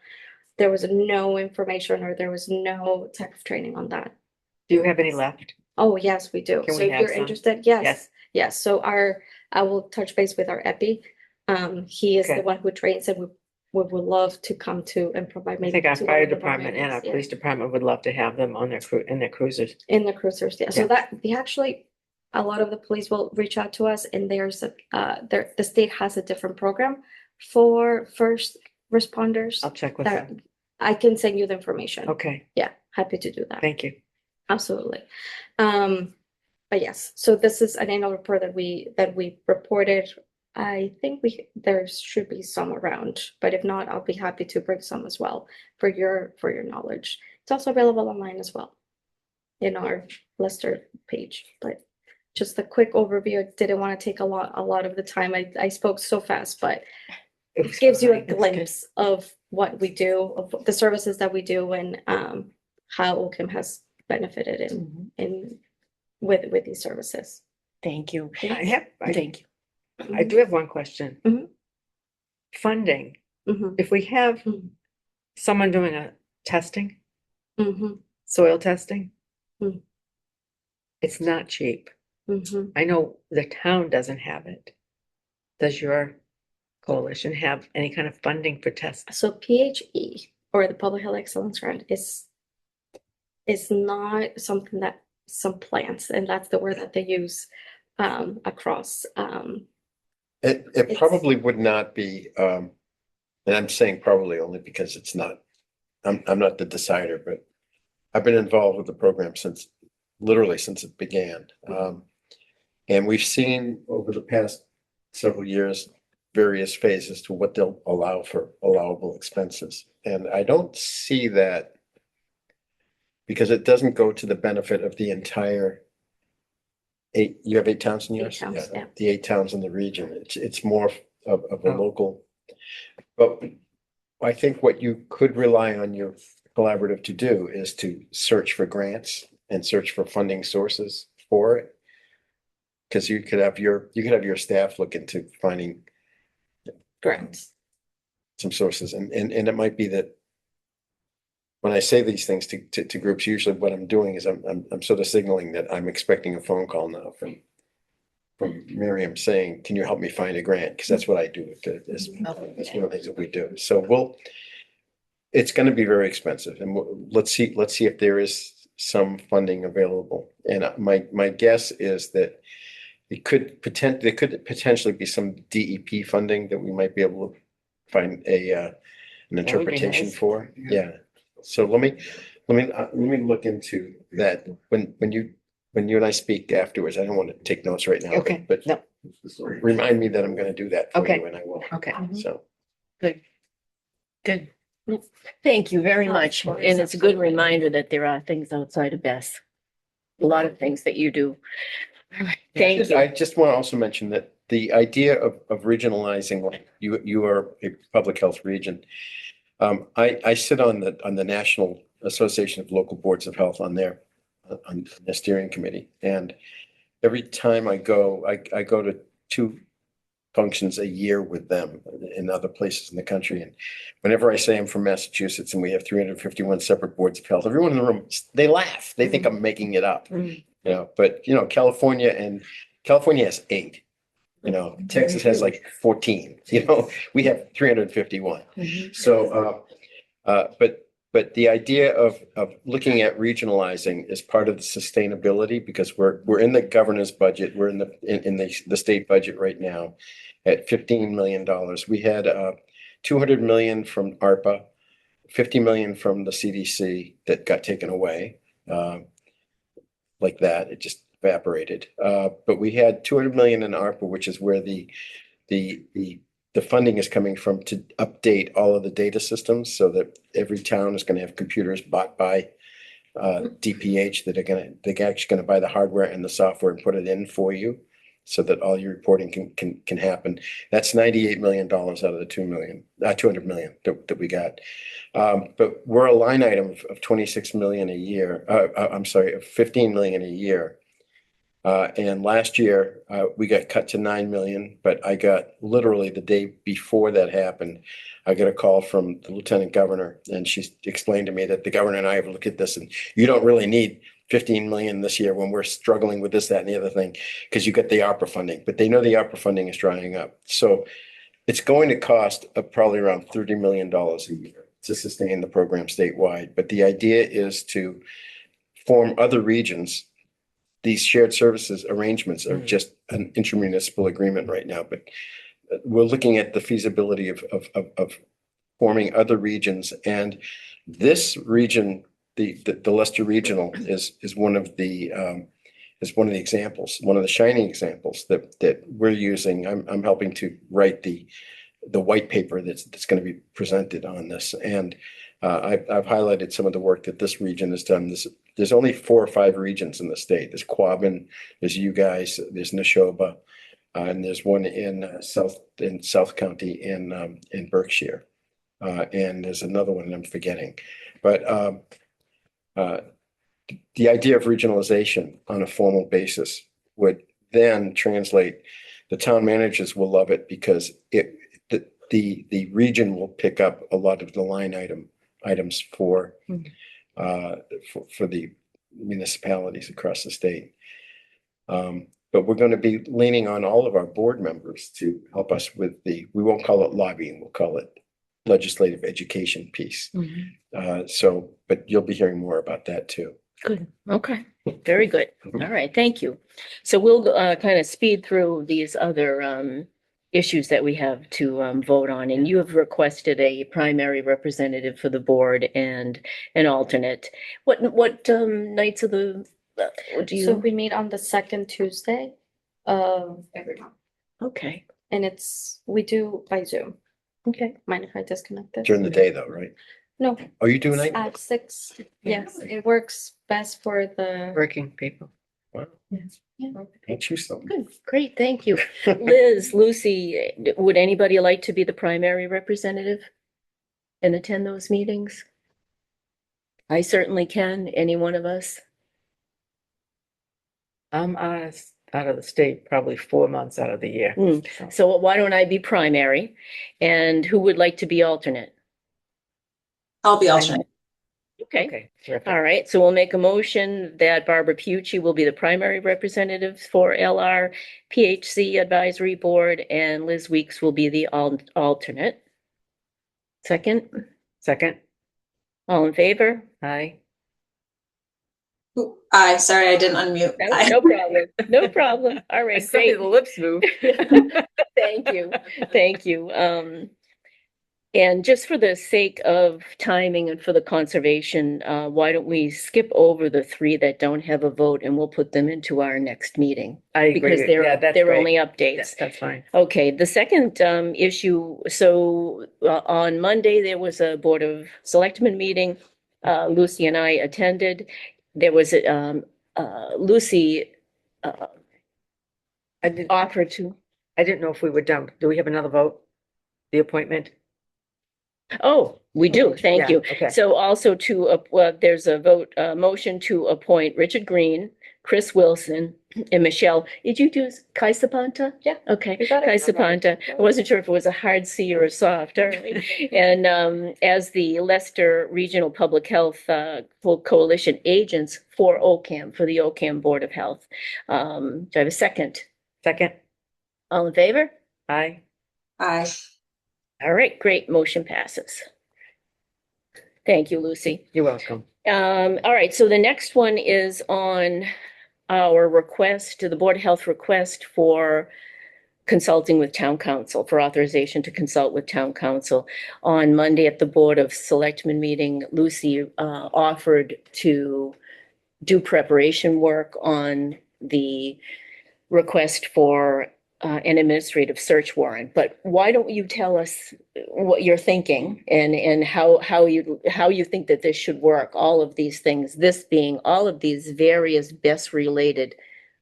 information, or there was no type of training on that. Do you have any left? Oh, yes, we do. Can So we if have you're some? interested, yes. Yes. Yes, so I will touch base with our epi. He is the Okay. one who trains, and we would love to come to and provide I maybe. think our to fire one of our department and our members, yeah. police department would love to have them on their in their cruisers. In the cruisers, yeah. So Yeah. that they actually, a lot of the police will reach out to us, and there's the state has a different program for first responders. I'll check with That them. I can send you the information. Okay, Yeah, happy to do that. thank you. Absolutely. But yes, so this is an annual report that we reported. I think there should be some around, but if not, I'll be happy to bring some as well for your knowledge. It's also available online as well in our Lester page, but just a quick overview. I didn't want to take a lot of the time. I spoke so fast, but it gives you a fine. It's good. glimpse of what we do, of the services that we do, and how OCAM has benefited in with these services. Thank you. I Thank you. do have one question. Mhm. Funding, Mhm, if we have Mhm. someone doing a testing, mhm, soil testing, Mm. it's not cheap. mhm. I know the town doesn't have it. Does your coalition have any kind of funding for tests? So PHE, or the Public Health Excellence Grant, is not something that some plants, and that's the word that they use across. It It's- probably would not be, and I'm saying probably only because it's not, I'm not the decider, but I've been involved with the program literally since it began. And we've seen over the past several years, various phases to what they'll allow for allowable expenses. And I don't see that because it doesn't go to the benefit of the entire you have 8 towns in yours? towns, yeah. The 8 towns in the region. It's more of a Oh. local. But I think what you could rely on your collaborative to do is to search for grants and search for funding sources for it. Because you could have your staff look into finding Grants. some sources, and it might be that when I say these things to groups, usually what I'm doing is I'm sort of signaling that I'm expecting a phone call now from Miriam saying, can you help me find a grant? Because that's what I do. It's one of the things that we do. So it's going to be very expensive, and let's see if there is some funding available. And my guess is that there could potentially be some DEP funding that we might be able to find an interpretation nice. for. Yeah. So let me look into that when you and I speak afterwards. I don't want to take notes right now. Okay, But no, remind me that I'm going to do that for Okay. you, and I will. okay, So Good. Good. Yep. Thank you very Of much. course, And it's a good absolutely. reminder that there are things outside of BES. A lot of things that you do. All right, thank I you. just want to also mention that the idea of regionalizing, like you are a public health region. I sit on the National Association of Local Boards of Health on the steering committee. And every time I go to 2 functions a year with them in other places in the country. And whenever I say I'm from Massachusetts and we have 351 separate boards of health, everyone in the room, they laugh. They think I'm making it up. Mm. But California has 8. Texas has like 14. We have 351. So, but the idea of looking at regionalizing is part of the sustainability, because we're in the governor's budget. We're in the state budget right now at $15 million. We had 200 million from ARPA, 50 million from the CDC that got taken away. Like that, it just evaporated. But we had 200 million in ARPA, which is where the funding is coming from to update all of the data systems so that every town is going to have computers bought by DPH they're actually going to buy the hardware and the software and put it in for you. so that all your reporting can happen. That's $98 million out of the 200 million that we got. But we're a line item of 26 million a year. I'm sorry, of 15 million a year. And last year, we got cut to 9 million, but I got literally the day before that happened, I got a call from the lieutenant governor, and she explained to me that the governor and I have looked at this, and you don't really need 15 million this year when we're struggling with this, that, and the other thing, because you get the ARPA funding, but they know the ARPA funding is drying up. So it's going to cost probably around $30 million a year to sustain the program statewide. But the idea is to form other regions. These shared services arrangements are just an intermunicipal agreement right now, but we're looking at the feasibility of forming other regions. And this region, the Leicester Regional, is one of the examples, one of the shining examples that we're using. I'm helping to write the white paper that's going to be presented on this, and I've highlighted some of the work that this region has done. There's only 4 or 5 regions in the state. There's Quabbin, there's you guys, there's Neshoba, and there's one in South County in Berkshire, and there's another one I'm forgetting. But the idea of regionalization on a formal basis would then translate. The town managers will love it because the region will pick up a lot of the line items for the municipalities across the state. But we're going to be leaning on all of our board members to help us with we won't call it lobbying, we'll call it legislative education piece. But you'll be hearing more about that too. Good. Okay. Very good. All right. Thank you. So we'll kind of speed through these other issues that we have to vote on. And you have requested a primary representative for the board and an alternate. What nights of the what do So you? we meet on the second Tuesday of every month, Okay. and we do by Zoom. Okay. Mind if I disconnect this? During the day though, right? No, Are you doing night? at 6. Yes, it works best for the. Working people. Wow. Yeah. Ain't you something? Good. Great. Thank you. Liz, Lucy, would anybody like to be the primary representative and attend those meetings? I certainly can. Any one of us? I'm out of the state probably 4 months out of the year. Mm. So, So why don't I be primary? And who would like to be alternate? I'll be alternate. Okay. okay, terrific. All right. So we'll make a motion that Barbara Pucci will be the primary representative for LR PHC Advisory Board, and Liz Weeks will be the alternate. Second, Second, all in favor? aye. Ooh, aye, sorry, I didn't unmute. No, Aye. no problem. No problem. All right, great. lips move. Thank you. Thank you. And just for the sake of timing and for the conservation, why don't we skip over the 3 that don't have a vote, and we'll put them into our next meeting I agree. because they're great. only updates. That's fine. Okay, the second issue, so on Monday, there was a Board of Selectmen meeting. Lucy and I attended. There was Lucy I didn't offered to. know if we were done. Do we have another vote? The appointment? Oh, we do. Thank Yeah, you. okay. So also there's a motion to appoint Richard Green, Chris Wilson, and Michelle. Did you do Kai Sapanta? Yeah. Okay. You got it. Kai Sapanta. I wasn't sure if it was a hard C or a soft. All right. And as the Leicester Regional Public Health Coalition agents for OCAM, for the OCAM Board of Health. Do I have a second? Second, All in favor? aye. Aye. All right, great. Motion passes. Thank you, Lucy. You're welcome. All right, so the next one is on our request to the Board of Health request for consulting with town council, for authorization to consult with town council. On Monday at the Board of Selectmen meeting, Lucy offered to do preparation work on the request for an administrative search warrant. But why don't you tell us what you're thinking and how you think that this should work, all of these things, this being all of these various BES related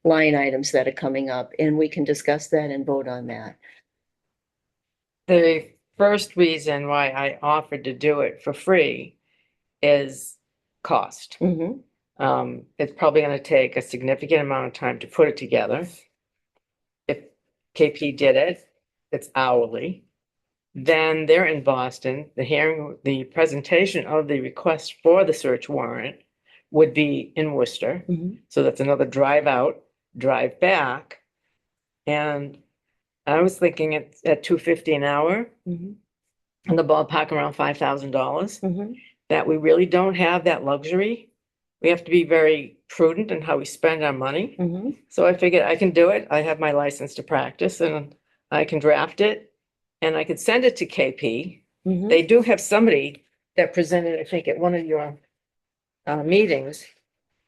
line items that are coming up, and we can discuss that and vote on that. The first reason why I offered to do it for free is cost. Mhm. It's probably gonna take a significant amount of time to put it together. If KP did it, it's hourly. Then they're in Boston, the presentation of the request for the search warrant would be in Worcester. Mhm. So that's another drive out, drive back. And I was thinking at $250 an hour, Mhm. in the ballpark around $5,000, Mhm. that we really don't have that luxury. We have to be very prudent in how we spend our money. Mhm. So I figured I can do it. I have my license to practice and I can draft it and I could send it to KP. Mhm. They do have somebody that presented, I think, at one of your meetings,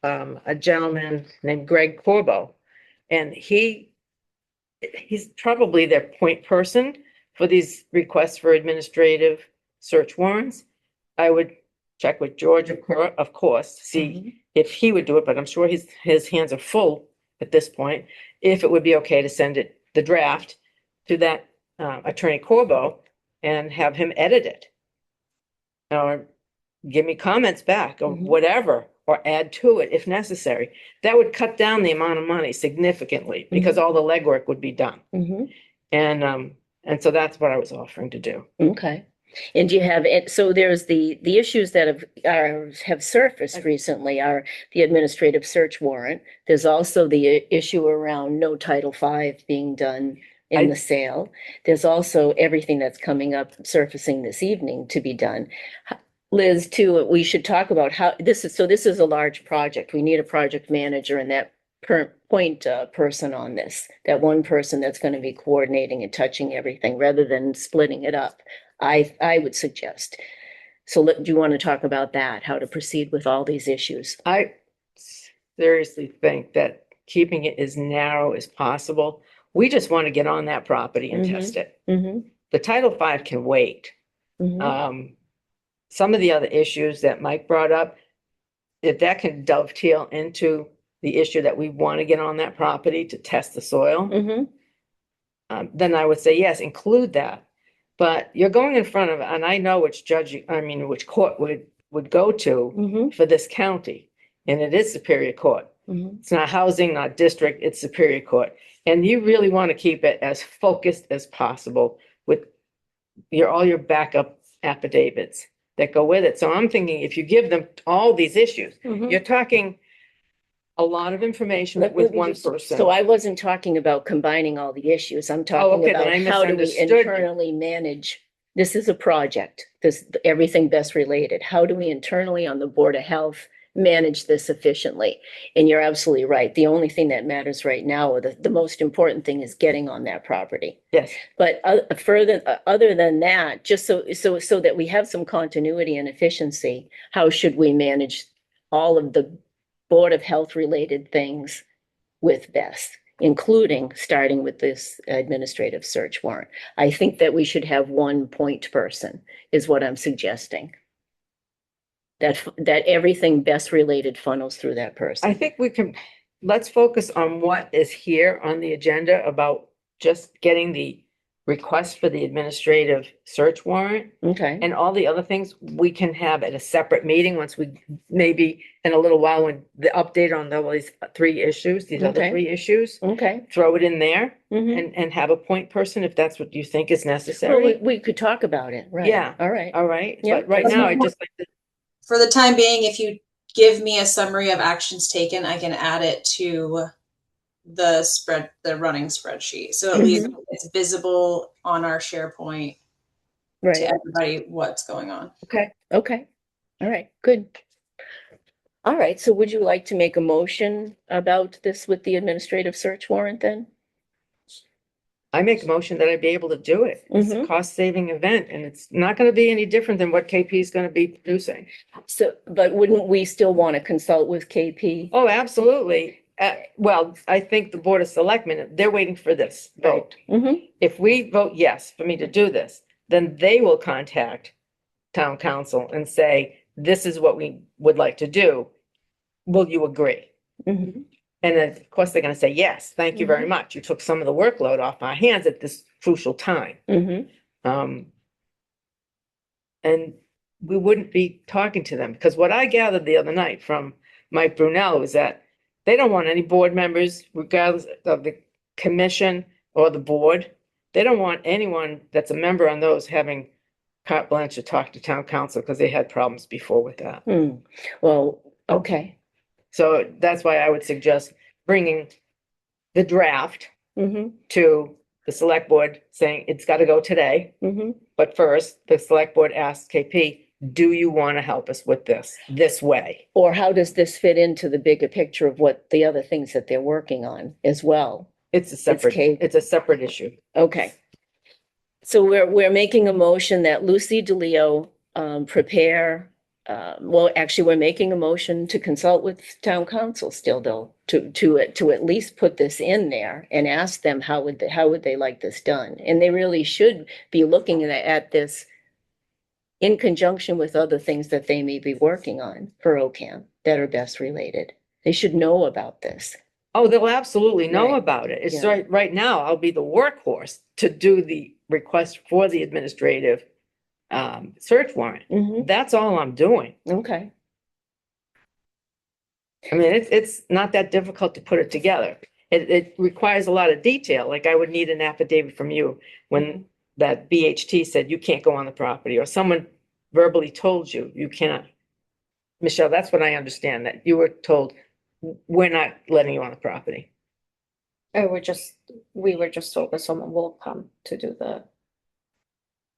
a gentleman named Greg Corbo. And he's probably their point person for these requests for administrative search warrants. I would check with George, of course, to see Mhm. if he would do it, but I'm sure his hands are full at this point. If it would be okay to send it, the draft, to that Attorney Corbo and have him edit it. Or give me comments back or Mhm. whatever, or add to it if necessary. That would cut down the amount of money significantly because all the legwork would be done. Mhm. And so that's what I was offering to do. Okay. And do you have it, so there's the issues that have surfaced recently are the administrative search warrant. There's also the issue around no Title V being done in the sale. There's also everything that's coming up surfacing this evening to be done. Liz, too, we should talk about how this is a large project. We need a project manager and that point person on this, that one person that's going to be coordinating and touching everything rather than splitting it up. I would suggest. So do you want to talk about that, how to proceed with all these issues? I seriously think that keeping it as narrow as possible, we just want to get on that property and test it. Mm-hmm. The Title V can wait. Mm-hmm. Some of the other issues that Mike brought up, if that can dovetail into the issue that we want to get on that property to test the soil, Mm-hmm. then I would say, yes, include that. But you're going in front of, and I know which which court would go to Mm-hmm. for this county. And it is Superior Court. Mm-hmm. It's not housing, not district, it's Superior Court. And you really want to keep it as focused as possible with all your backup affidavits that go with it. So I'm thinking if you give them all these issues, Mm-hmm. you're talking a lot of information Let with me one just- person. So I wasn't talking about combining all the issues. I'm okay, talking then about I how do we misunderstood you. internally manage. This is a project, everything best related. How do we internally on the Board of Health manage this efficiently? And you're absolutely right. The only thing that matters right now, or the most important thing is getting on that property. Yes. But other than that, just so that we have some continuity and efficiency, how should we manage all of the Board of Health related things with Beth, including starting with this administrative search warrant? I think that we should have one point person is what I'm suggesting. That everything Beth related funnels through that person. I think let's focus on what is here on the agenda about just getting the request for the administrative search warrant. Okay, And all the other things we can have at a separate meeting once we, maybe in a little while, when the update on these these other Okay. 3 issues, okay. throw it in there Mhm. and have a point person if that's what you think is Well, necessary. we could talk about it, right? Yeah. All right. All right, Yeah, but right that's now fine. I just like to, For the time being, if you give me a summary of actions taken, I can add it to the running spreadsheet. So at least it's visible on our SharePoint to Right, everybody what's going on. okay. okay. All right, good. All right, so would you like to make a motion about this with the administrative search warrant then? I make a motion that I'd be able to do it. It's a Mhm. cost-saving event and it's not going to be any different than what KP is going to be producing. So, but wouldn't we still want to consult with KP? Oh, absolutely. Well, I think the Board of Selectmen, they're waiting for this vote. Mm-hmm, If we vote yes for me to do this, then they will contact town council and say, this is what we would like to do. Will you agree? mm-hmm. And then, of course, they're gonna say, yes, thank you very much. You took some of the workload off our hands at this crucial time. Mm-hmm. And we wouldn't be talking to them, because what I gathered the other night from Mike Brunel was that they don't want any board members, regardless of the commission or the board. They don't want anyone that's a member on those having carte blanche to talk to town council, because they had problems before with that. Well, okay. So that's why I would suggest bringing the draft Mm-hmm. to the select board, saying it's got to go today. Mm-hmm. But first, the select board asks KP, do you want to help us with this way? Or how does this fit into the bigger picture of what the other things that they're working on as well? It's a separate, Kate. it's a separate issue. Okay. So we're making a motion that Lucy DeLeo prepare, well, actually, we're making a motion to consult with town council still, though, to at least put this in there and ask them how would they like this done? And they really should be looking at this in conjunction with other things that they may be working on for OCAM that are best related. They should know about this. Oh, they'll absolutely know Right. about it. It's Yeah. right now, I'll be the workhorse to do the request for the administrative search warrant. Mm-hmm. That's all I'm doing. Okay. I mean, it's not that difficult to put it together. It requires a lot of detail, like I would need an affidavit from you when that BHT said you can't go on the property, or someone verbally told you you cannot. Michelle, that's what I understand, that you were told, we're not letting you on the property. we were just told that someone will come to do the,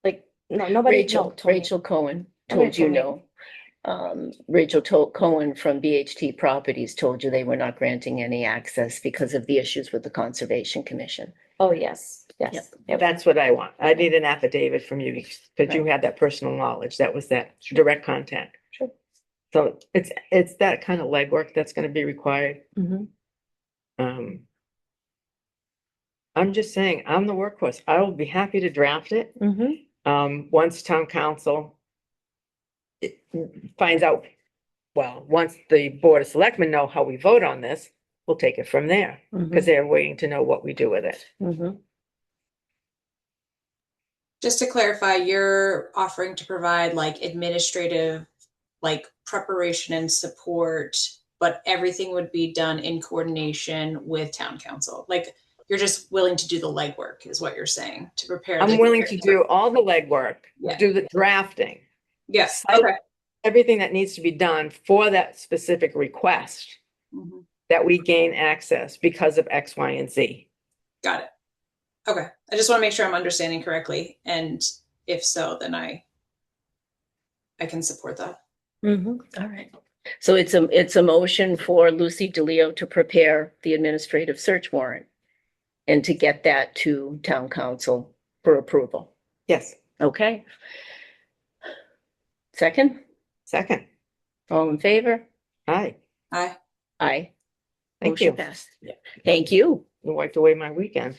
like, no, nobody told me. Rachel Cohen Nobody told you told me. no. Cohen from BHT Properties told you they were not granting any access because of the issues with the Conservation Commission. Oh, yes, yes. Yep. That's what I want. I need an affidavit from you, because you had that personal knowledge. That was that direct contact. Sure. So it's that kind of legwork that's gonna be required. Mm-hmm. I'm just saying, I'm the workhorse. I will be happy to draft it. Mm-hmm. Once town council finds out, well, once the board of selectmen know how we vote on this, we'll take it from there, because they're waiting to know what we do with it. Mm-hmm. Just to clarify, you're offering to provide like administrative, like preparation and support, but everything would be done in coordination with town council. Like you're just willing to do the legwork is what you're saying to prepare. I'm willing to do all the legwork, Yeah. do the drafting, Yes. I- Okay. everything that needs to be done for that specific request, Mhm. that we gain access because of X, Y, and Z. Got it. Okay. I just want to make sure I'm understanding correctly. And if so, then I can support that. Mm-hmm. All right. So it's a motion for Lucy DeLeo to prepare the administrative search warrant and to get that to town council for approval. Yes, Okay. Second, second. all in favor? Hi, Aye. Aye. Thank Motion you. passed. Thank you. You wiped away my weekend.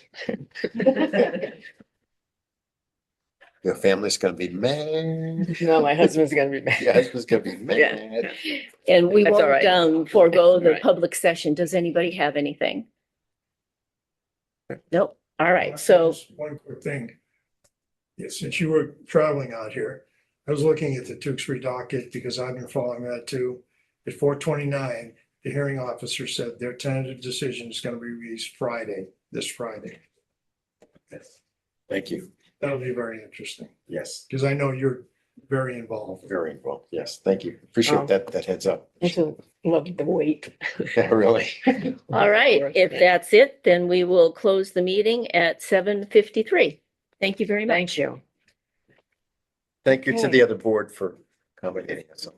Your family's gonna be mad. No, my husband's gonna be mad. Your husband's gonna be Yeah. mad. And we That's all won't right. forego That's the all right. public session. Does anybody have anything? Nope. All right. So, Just one quick thing. Yeah, since you were traveling out here, I was looking at the Tewksbury docket because I've been following that too. At 4:29, the hearing officer said their tentative decision is gonna be released this Friday. Thank you. That'll be very interesting, Yes, because I know you're very involved. very involved. Yes, thank you. Appreciate that heads up. It's a love the wait. Yeah, really. all right. If that's it, then we will close the meeting at 7:53. Thank you very much. Thank you. Thank you to the other board for accommodating us.